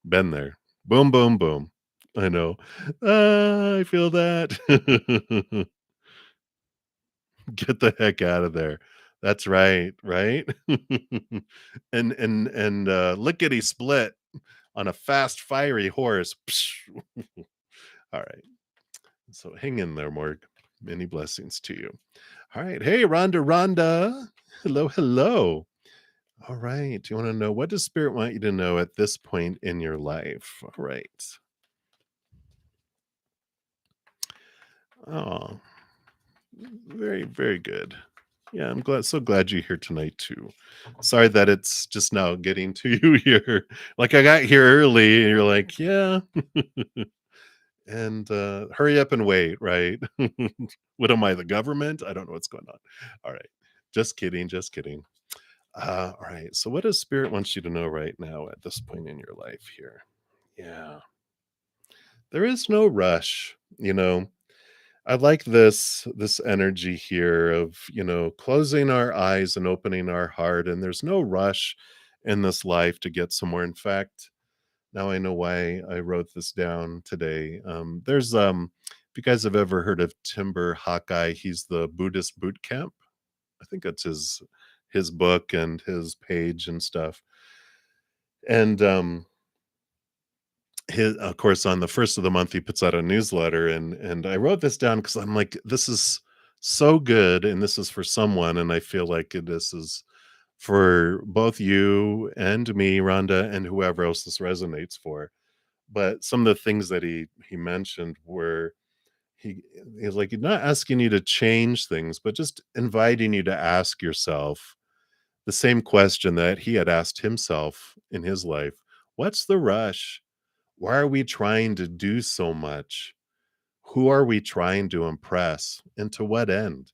Been there. Boom, boom, boom. I know. I feel that. Get the heck out of there. That's right, right? And lickety split on a fast, fiery horse. All right. So hang in there, Morg. Many blessings to you. All right. Hey, Rhonda, Rhonda. Hello, hello. All right. You want to know, what does Spirit want you to know at this point in your life? All right. Oh, very, very good. Yeah, I'm so glad you're here tonight too. Sorry that it's just now getting to you here. Like, I got here early and you're like, yeah. And hurry up and wait, right? What am I, the government? I don't know what's going on. All right. Just kidding, just kidding. All right. So what does Spirit wants you to know right now at this point in your life here? Yeah. There is no rush, I like this energy here of, closing our eyes and opening our heart, and there's no rush in this life to get somewhere. In fact, now I know why I wrote this down today. If you guys have ever heard of Timber Hawkeye, he's the Buddhist boot camp. I think that's his book and his page and stuff. And his of course, on the first of the month, he puts out a newsletter, and I wrote this down because I'm like, this is so good, and this is for someone, and I feel like this is for both you and me, Rhonda, and whoever else this resonates for. But some of the things that he mentioned were, he he's like, not asking you to change things, but just inviting you to ask yourself the same question that he had asked himself in his life. What's the rush? Why are we trying to do so much? Who are we trying to impress? And to what end?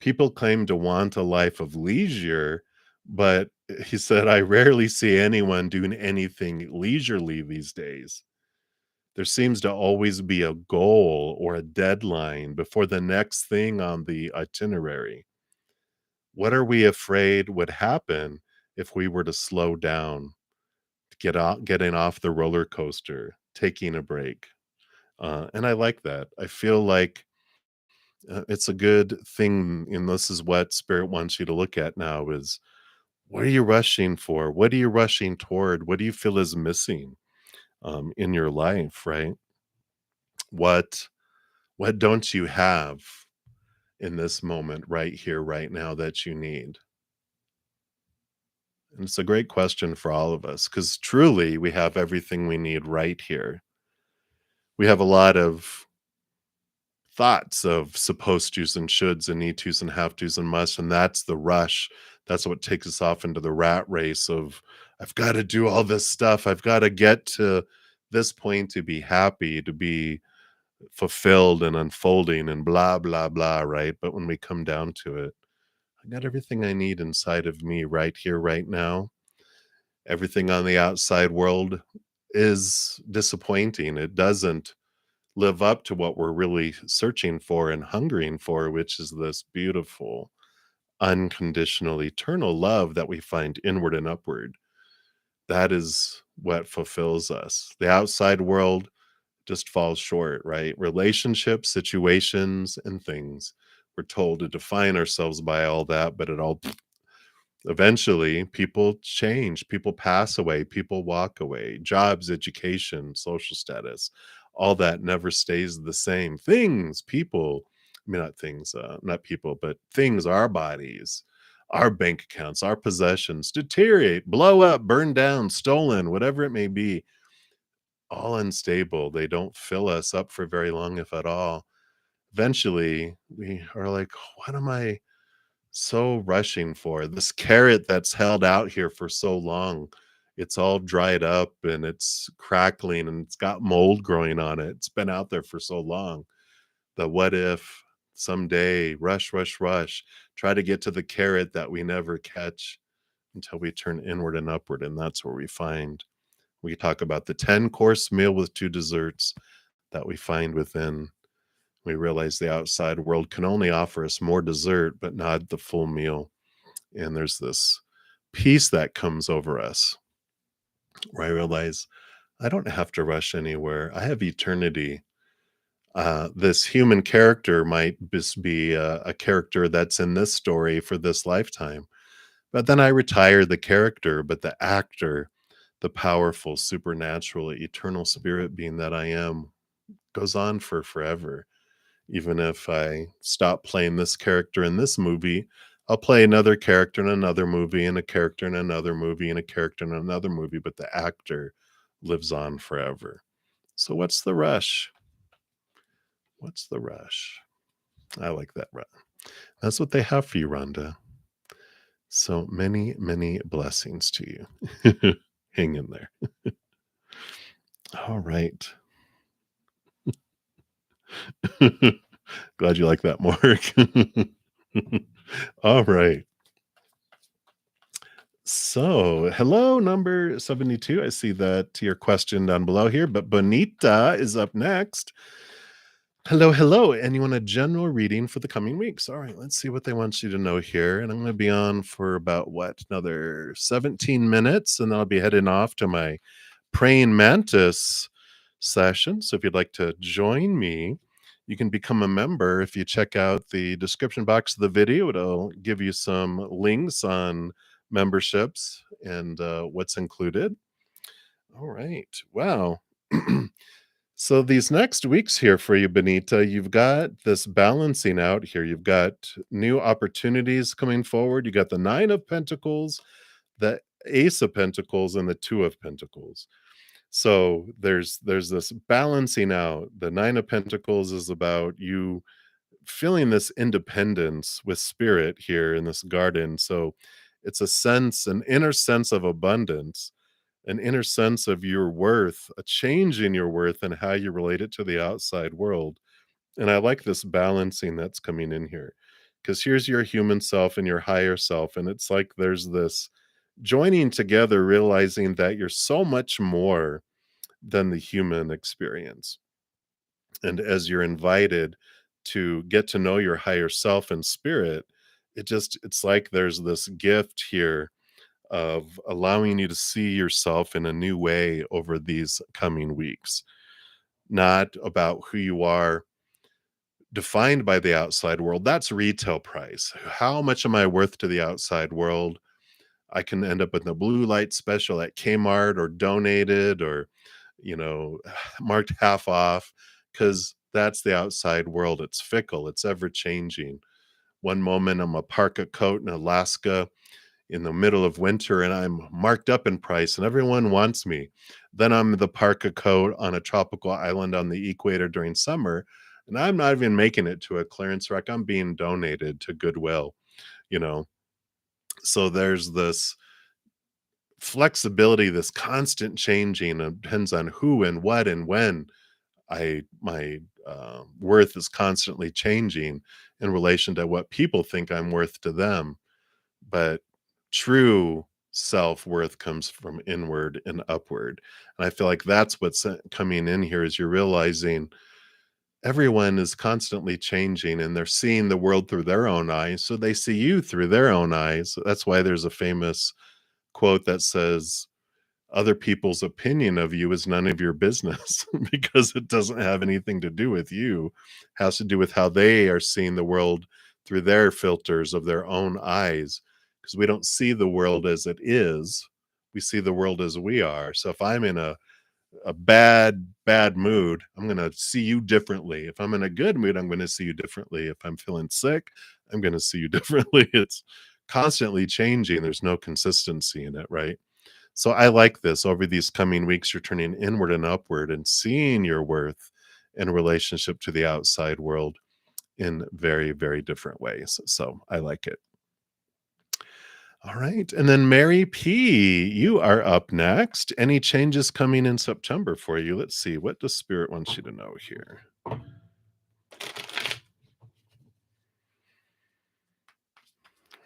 People claim to want a life of leisure, but he said, I rarely see anyone doing anything leisurely these days. There seems to always be a goal or a deadline before the next thing on the itinerary. What are we afraid would happen if we were to slow down, getting off the roller coaster, taking a break? And I like that. I feel like it's a good thing, and this is what spirit wants you to look at now is what are you rushing for? What are you rushing toward? What do you feel is missing in your life, right? What what don't you have in this moment right here, right now that you need? And it's a great question for all of us because truly we have everything we need right here. We have a lot of thoughts of supposed tos and shoulds and need tos and have tos and musts, and that's the rush. That's what takes us off into the rat race of I've got to do all this stuff. I've got to get to this point to be happy, to be fulfilled and unfolding and blah blah blah, right? But when we come down to it, I got everything I need inside of me right here, right now. Everything on the outside world is disappointing. It doesn't live up to what we're really searching for and hungering for, which is this beautiful, unconditional, eternal love that we find inward and upward. That is what fulfills us. The outside world just falls short, right? Relationships, situations, and things. We're told to define ourselves by all that, but it all eventually people change, people pass away, people walk away, jobs, education, social status, all that never stays the same. Things, people, I mean, not things, not people, but things, our bodies, our bank accounts, our possessions deteriorate, blow up, burn down, stolen, whatever it may be, all unstable. They don't fill us up for very long, if at all. Eventually, we are like, what am I so rushing for? This carrot that's held out here for so long, it's all dried up and it's crackling and it's got mold growing on it. It's been out there for so long. The what if someday, rush, rush, rush, try to get to the carrot that we never catch until we turn inward and upward. And that's where we find we talk about the 10-course meal with 2 desserts that we find within. We realize the outside world can only offer us more dessert, but not the full meal. And there's this peace that comes over us where I realize I don't have to rush anywhere. I have eternity. This human character might just be a character that's in this story for this lifetime. But then I retire the character, but the actor, the powerful, supernatural, eternal spirit being that I am, goes on for forever. Even if I stop playing this character in this movie, I'll play another character in another movie, and a character in another movie, and a character in another movie, but the actor lives on forever. So what's the rush? What's the rush? I like that. That's what they have for you, Rhonda. So many, many blessings to you. Hang in there. All right. Glad you like that, Mark. All right. So, hello, number 72. I see that your question down below here, but Bonita is up next. Hello, hello. And you want a general reading for the coming weeks. All right, let's see what they want you to know here. And I'm going to be on for about another 17 minutes, and then I'll be heading off to my praying mantis session. So if you'd like to join me, you can become a member if you check out the description box of the video. It'll give you some links on memberships and what's included. All right. Wow. So these next weeks here for you, Benita, you've got this balancing out here. You've got new opportunities coming forward. You got the 9 of Pentacles, the Ace of Pentacles, and the 2 of Pentacles. So there's this balancing out. The 9 of Pentacles is about you feeling this independence with spirit here in this garden. So it's a sense, an inner sense of abundance, an inner sense of your worth, a change in your worth and how you relate it to the outside world. And I like this balancing that's coming in here because here's your human self and your higher self. And it's like there's this joining together, realizing that you're so much more than the human experience. And as you're invited to get to know your higher self and spirit, it's like there's this gift here of allowing you to see yourself in a new way over these coming weeks, not about who you are defined by the outside world. That's retail price. How much am I worth to the outside world? I can end up with a blue light special at Kmart or donated or, you know, marked half off because that's the outside world. It's fickle, it's ever changing. One moment I'm a parka coat in Alaska in the middle of winter and I'm marked up in price and everyone wants me. Then I'm the parka coat on a tropical island on the equator during summer and I'm not even making it to a clearance rack. I'm being donated to Goodwill, you know. So there's this flexibility, this constant changing. It depends on who and what and when. My worth is constantly changing in relation to what people think I'm worth to them. But true self-worth comes from inward and upward. And I feel like that's what's coming in here is you're realizing everyone is constantly changing and they're seeing the world through their own eyes. So they see you through their own eyes. That's why there's a famous quote that says, other people's opinion of you is none of your business because it doesn't have anything to do with you. It has to do with how they are seeing the world through their filters of their own eyes. Because we don't see the world as it is. We see the world as we are. So if I'm in a bad mood, I'm gonna see you differently. If I'm in a good mood, I'm gonna see you differently. If I'm feeling sick, I'm gonna see you differently. It's constantly changing. There's no consistency in it, right? So I like this. Over these coming weeks, you're turning inward and upward and seeing your worth in relationship to the outside world in very, very different ways. So I like it. All right. And then Mary P, you are up next. Any changes coming in September for you? Let's see. What does Spirit wants you to know here? What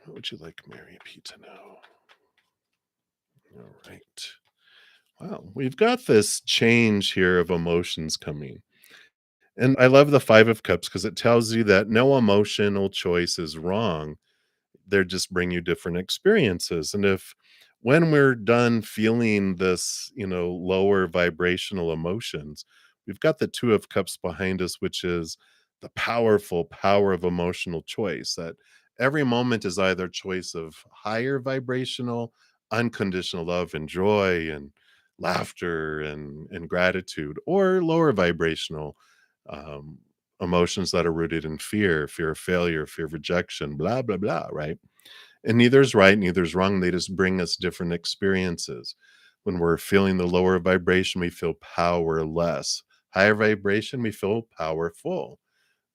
would you like Mary P to know? All right. Wow. We've got this change here of emotions coming. And I love the 5 of Cups because it tells you that no emotional choice is wrong. They're just bring you different experiences. And if when we're done feeling this, lower vibrational emotions, we've got the 2 of Cups behind us, which is the powerful power of emotional choice. That every moment is either choice of higher vibrational, unconditional love and joy and laughter and gratitude, or lower vibrational um, emotions that are rooted in fear of failure, fear of rejection, blah, blah, blah, right? And neither's right, neither's wrong. They just bring us different experiences. When we're feeling the lower vibration, we feel powerless. Higher vibration, we feel powerful.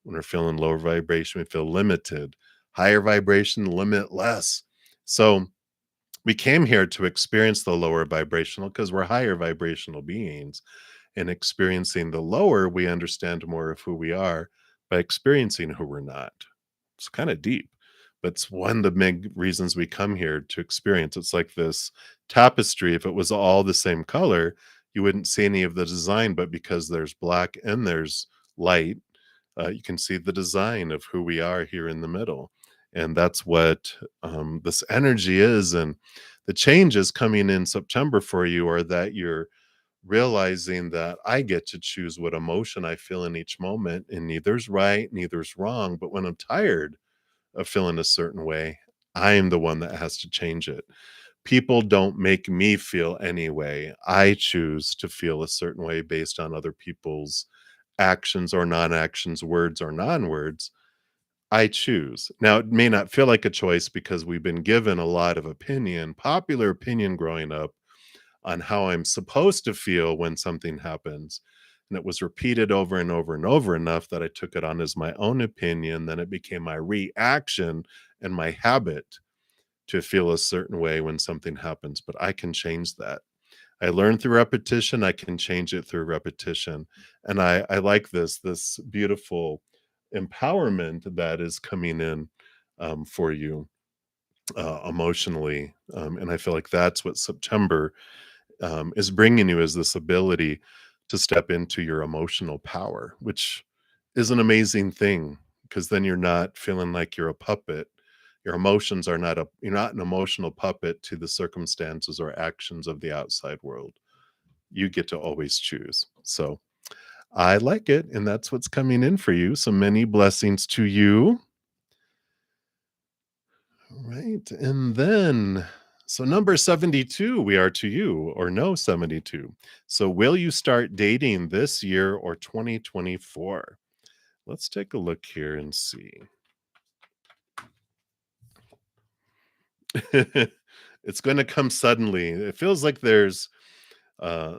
When we're feeling lower vibration, we feel limited. Higher vibration, limitless. So we came here to experience the lower vibrational because we're higher vibrational beings. And experiencing the lower, we understand more of who we are by experiencing who we're not. It's kind of deep, but it's one of the big reasons we come here to experience. It's like this tapestry. If it was all the same color, you wouldn't see any of the design, but because there's black and there's light, you can see the design of who we are here in the middle. And that's what this energy is. And the changes coming in September for you are that you're realizing that I get to choose what emotion I feel in each moment, and neither's right, neither's wrong. But when I'm tired of feeling a certain way, I'm the one that has to change it. People don't make me feel any way. I choose to feel a certain way based on other people's actions or non-actions, words or non-words. I choose. Now, it may not feel like a choice because we've been given a lot of opinion, popular opinion growing up on how I'm supposed to feel when something happens. And it was repeated over and over and over enough that I took it on as my own opinion. Then it became my reaction and my habit to feel a certain way when something happens. But I can change that. I learn through repetition. I can change it through repetition. And I like this beautiful empowerment that is coming in for you emotionally. And I feel like that's what September is bringing you is this ability to step into your emotional power, which is an amazing thing because then you're not feeling like you're a puppet. Your emotions are not a you're not an emotional puppet to the circumstances or actions of the outside world. You get to always choose. So I like it, and that's what's coming in for you. So many blessings to you. Right. And then, so number 72, we are to you, or no 72. So, will you start dating this year or 2024? Let's take a look here and see. It's going to come suddenly. It feels like there's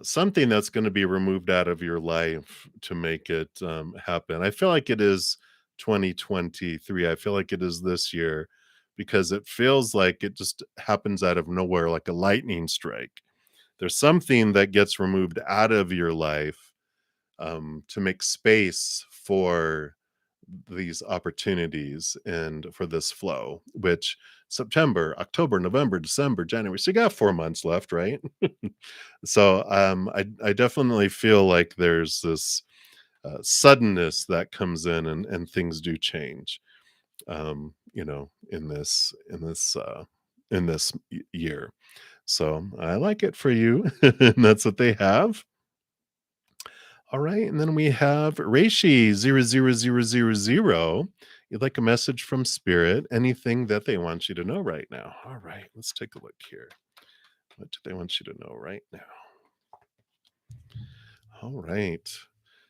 something that's going to be removed out of your life to make it happen. I feel like it is 2023. I feel like it is this year because it feels like it just happens out of nowhere, like a lightning strike. There's something that gets removed out of your life to make space for these opportunities and for this flow, which September, October, November, December, January. So you got 4 months left, right? So I definitely feel like there's this suddenness that comes in, and things do change. In this year. So I like it for you, and that's what they have. All right, and then we have Reishi 00000. You'd like a message from Spirit, anything that they want you to know right now. All right, let's take a look here. What do they want you to know right now? All right.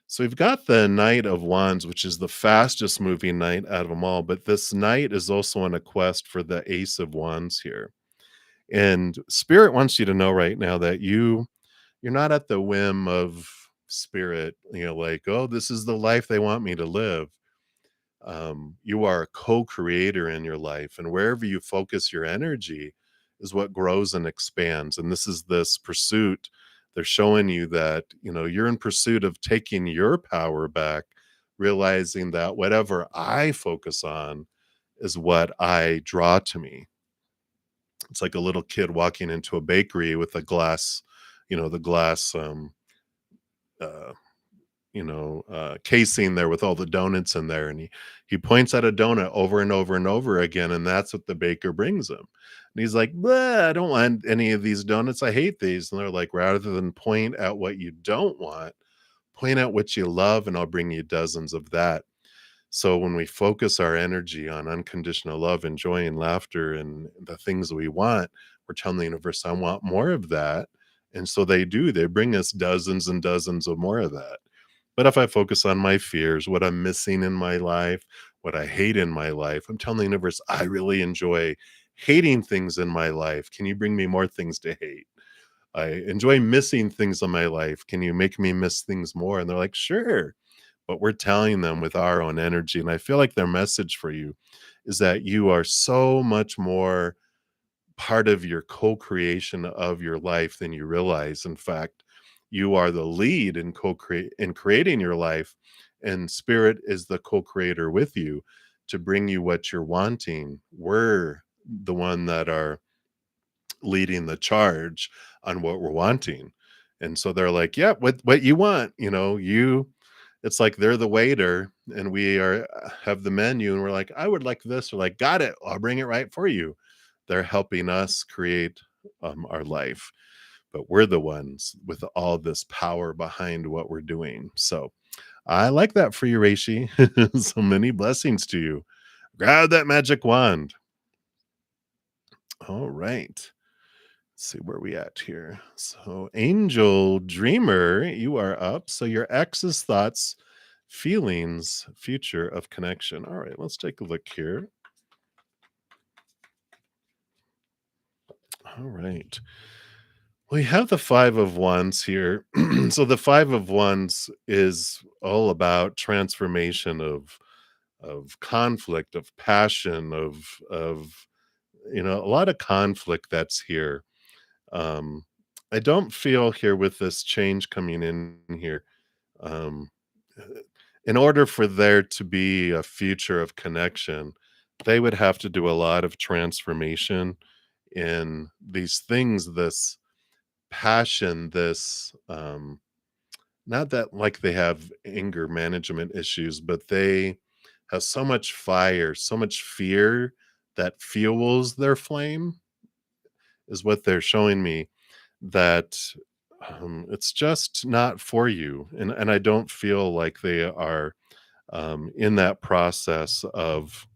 So we've got the Knight of Wands, which is the fastest moving knight out of them all. But this knight is also on a quest for the Ace of Wands here. And Spirit wants you to know right now that you're not at the whim of Spirit, like, oh, this is the life they want me to live. You are a co-creator in your life, and wherever you focus your energy is what grows and expands. And this is this pursuit. They're showing you that you're in pursuit of taking your power back, realizing that whatever I focus on is what I draw to me. It's like a little kid walking into a bakery with a glass, the glass uh casing there with all the donuts in there, and he points at a donut over and over and over again, and that's what the baker brings him. And he's like, "Bleh, I don't want any of these donuts. I hate these." And they're like, rather than point at what you don't want, point out what you love, and I'll bring you dozens of that. So when we focus our energy on unconditional love and joy and laughter and the things we want, we're telling the universe, I want more of that. And so they do. They bring us dozens and dozens of more of that. But if I focus on my fears, what I'm missing in my life, what I hate in my life, I'm telling the universe, I really enjoy hating things in my life. Can you bring me more things to hate? I enjoy missing things in my life. Can you make me miss things more? And they're like, sure. But we're telling them with our own energy. And I feel like their message for you is that you are so much more part of your co-creation of your life than you realize. In fact, you are the lead in creating your life, and Spirit is the co-creator with you to bring you what you're wanting. We're the one that are leading the charge on what we're wanting. And so they're like, yeah, what you want, it's like they're the waiter, and we are have the menu, and we're like, I would like this. We're like, got it. I'll bring it right for you. They're helping us create our life, but we're the ones with all this power behind what we're doing. So I like that for you, Reishi. So many blessings to you. Grab that magic wand. All right. Let's see where we at here. So Angel Dreamer, you are up. So your ex's thoughts, feelings, future of connection. All right, let's take a look here. All right. We have the 5 of Wands here. So the 5 of Wands is all about transformation of conflict, of passion, of a lot of conflict that's here. Um, I don't feel here with this change coming in here. Um, uh, in order for there to be a future of connection, they would have to do a lot of transformation in these things, this passion, this not that like they have anger management issues, but they have so much fire, so much fear that fuels their flame is what they're showing me, that it's just not for you. And I don't feel like they are in that process of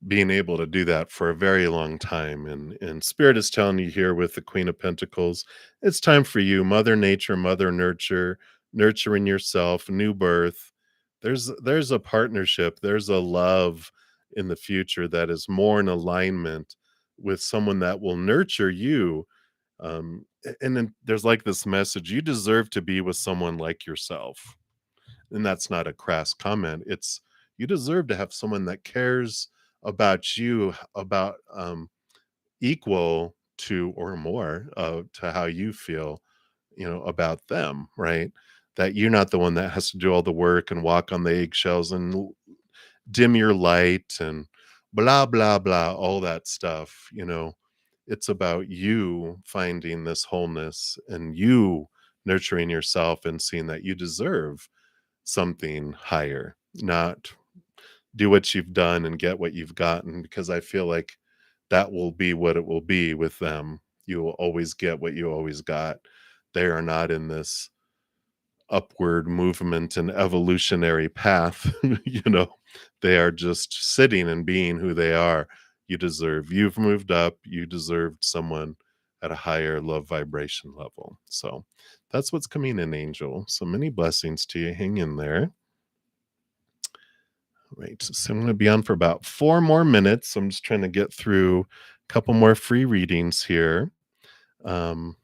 being able to do that for a very long time. And spirit is telling you here with the Queen of Pentacles, it's time for you, Mother Nature, Mother Nurture, nurturing yourself, new birth. There's a partnership, there's a love in the future that is more in alignment with someone that will nurture you. And then there's like this message, you deserve to be with someone like yourself. And that's not a crass comment. It's you deserve to have someone that cares about you, about equal to or more to how you feel, about them, right? That you're not the one that has to do all the work and walk on the eggshells and dim your light and blah blah blah, all that stuff. It's about you finding this wholeness and you nurturing yourself and seeing that you deserve something higher, not do what you've done and get what you've gotten, because I feel like that will be what it will be with them. You will always get what you always got. They are not in this upward movement and evolutionary path. They are just sitting and being who they are. You've moved up, you deserved someone at a higher love vibration level. So that's what's coming in, Angel. So many blessings to you. Hang in there. Right. So I'm going to be on for about 4 more minutes. I'm just trying to get through a couple more free readings here. Um,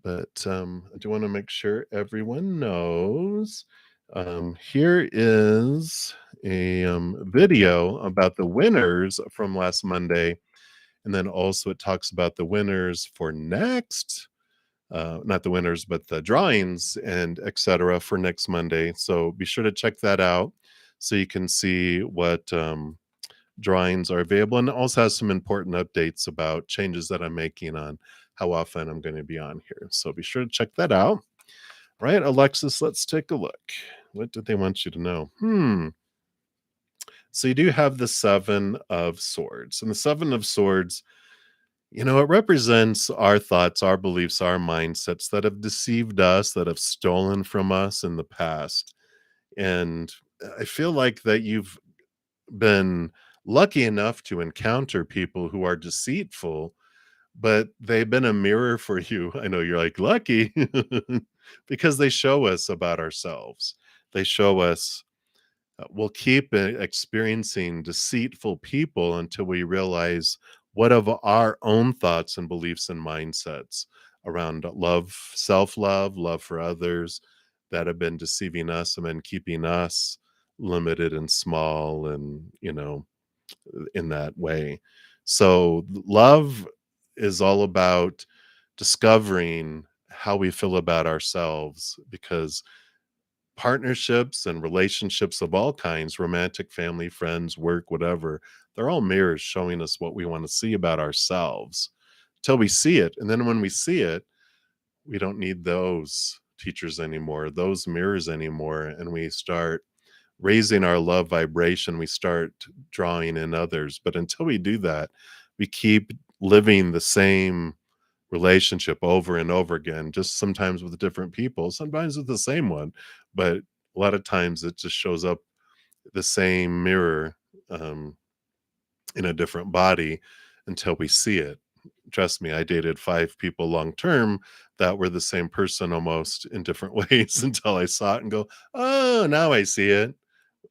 but I do want to make sure everyone knows. Here is a video about the winners from last Monday. And then also it talks about the winners for next, not the winners, but the drawings and etc. for next Monday. So be sure to check that out so you can see what drawings are available, and it also has some important updates about changes that I'm making on how often I'm going to be on here. So be sure to check that out. Right, Alexis, let's take a look. What did they want you to know? So you do have the Seven of Swords, and the Seven of Swords, it represents our thoughts, our beliefs, our mindsets that have deceived us, that have stolen from us in the past. And I feel like that you've been lucky enough to encounter people who are deceitful, but they've been a mirror for you. I know you're like lucky because they show us about ourselves. They show us we'll keep experiencing deceitful people until we realize what of our own thoughts and beliefs and mindsets around love, self-love, love for others that have been deceiving us and been keeping us limited and small and in that way. So love is all about discovering how we feel about ourselves, because partnerships and relationships of all kinds, romantic, family, friends, work, whatever, they're all mirrors showing us what we want to see about ourselves till we see it. And then when we see it, we don't need those teachers anymore, those mirrors anymore. And we start raising our love vibration. We start drawing in others. But until we do that, we keep living the same relationship over and over again, just sometimes with different people, sometimes with the same one, but a lot of times it just shows up the same mirror um, in a different body until we see it. Trust me, I dated 5 people long term that were the same person almost in different ways until I saw it and go, oh, now I see it.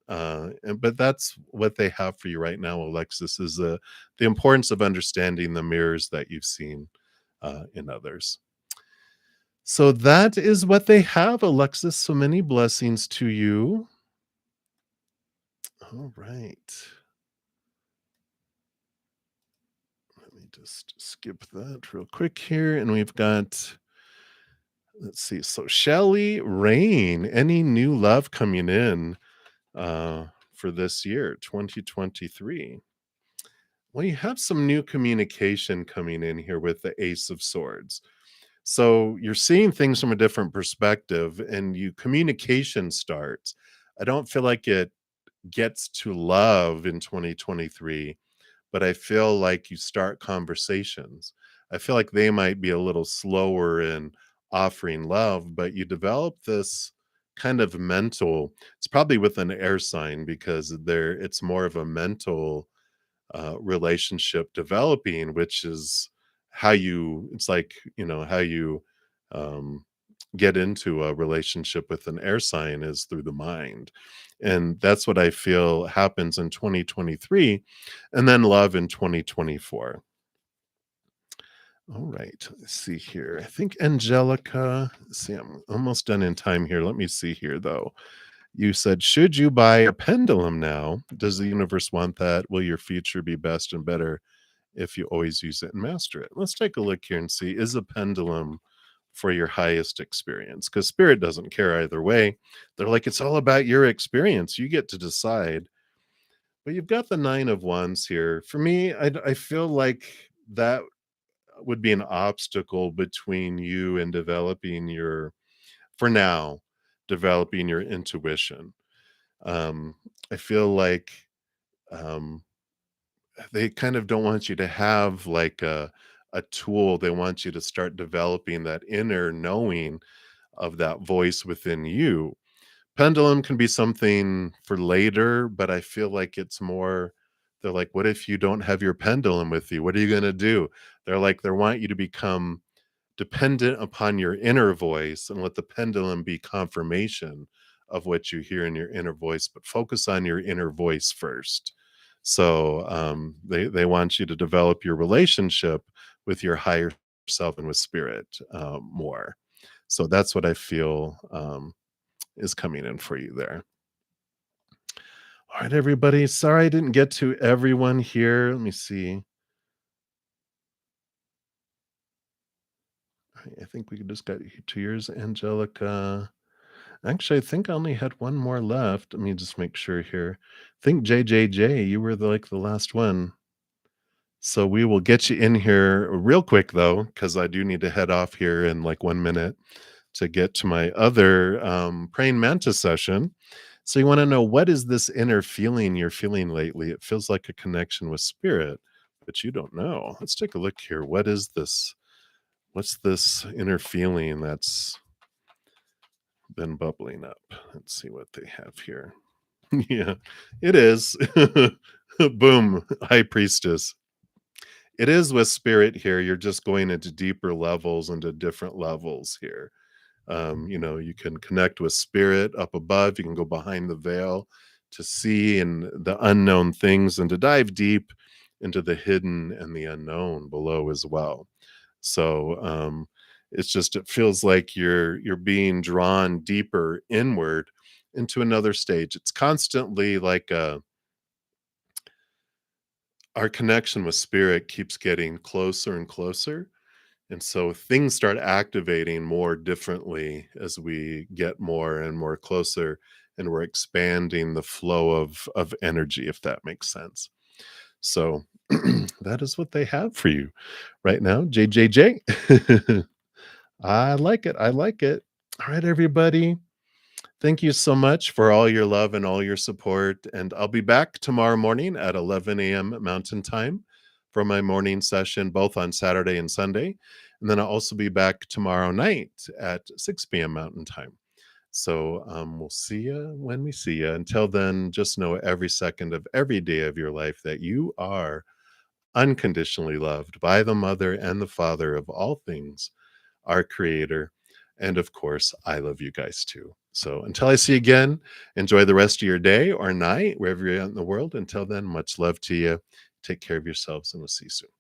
But that's what they have for you right now, Alexis, is the importance of understanding the mirrors that you've seen in others. So that is what they have, Alexis. So many blessings to you. All right. Let me just skip that real quick here. And we've got, let's see. So Shelly Rain, any new love coming in for this year, 2023? Well, you have some new communication coming in here with the Ace of Swords. So you're seeing things from a different perspective and you communication starts. I don't feel like it gets to love in 2023, but I feel like you start conversations. I feel like they might be a little slower in offering love, but you develop this kind of mental, it's probably with an air sign because there it's more of a mental relationship developing, which is how you, it's like, how you um, get into a relationship with an air sign is through the mind. And that's what I feel happens in 2023 and then love in 2024. All right, let's see here. I think Angelica, let's see, I'm almost done in time here. Let me see here though. You said, should you buy a pendulum now? Does the universe want that? Will your future be best and better if you always use it and master it? Let's take a look here and see, is a pendulum for your highest experience? Because spirit doesn't care either way. They're like, it's all about your experience. You get to decide. But you've got the nine of wands here. For me, I feel like that would be an obstacle between you and developing your, for now, developing your intuition. Um, I feel like um, they kind of don't want you to have like a tool. They want you to start developing that inner knowing of that voice within you. Pendulum can be something for later, but I feel like it's more, they're like, what if you don't have your pendulum with you? What are you going to do? They're like, they want you to become dependent upon your inner voice and let the pendulum be confirmation of what you hear in your inner voice, but focus on your inner voice first. So they want you to develop your relationship with your higher self and with spirit more. So that's what I feel is coming in for you there. All right, everybody. Sorry I didn't get to everyone here. Let me see. I think we just got to yours, Angelica. Actually, I think I only had one more left. Let me just make sure here. I think JJJ, you were like the last one. So we will get you in here real quick though, because I do need to head off here in like 1 minute to get to my other praying mantis session. So you want to know, what is this inner feeling you're feeling lately? It feels like a connection with spirit, but you don't know. Let's take a look here. What is this? What's this inner feeling that's been bubbling up? Let's see what they have here. Yeah, it is. Boom, high priestess. It is with spirit here. You're just going into deeper levels, into different levels here. You can connect with spirit up above. You can go behind the veil to see and the unknown things and to dive deep into the hidden and the unknown below as well. So it's just, it feels like you're being drawn deeper inward into another stage. It's constantly like our connection with spirit keeps getting closer and closer. And so things start activating more differently as we get more and more closer, and we're expanding the flow of energy, if that makes sense. So that is what they have for you right now, JJJ. I like it. I like it. All right, everybody. Thank you so much for all your love and all your support. And I'll be back tomorrow morning at 11 a.m. Mountain Time for my morning session, both on Saturday and Sunday. And then I'll also be back tomorrow night at 6 p.m. Mountain Time. So we'll see you when we see you. Until then, just know every second of every day of your life that you are unconditionally loved by the Mother and the Father of all things, our Creator. And of course, I love you guys too. So until I see you again, enjoy the rest of your day or night, wherever you're at in the world. Until then, much love to you. Take care of yourselves, and we'll see you soon.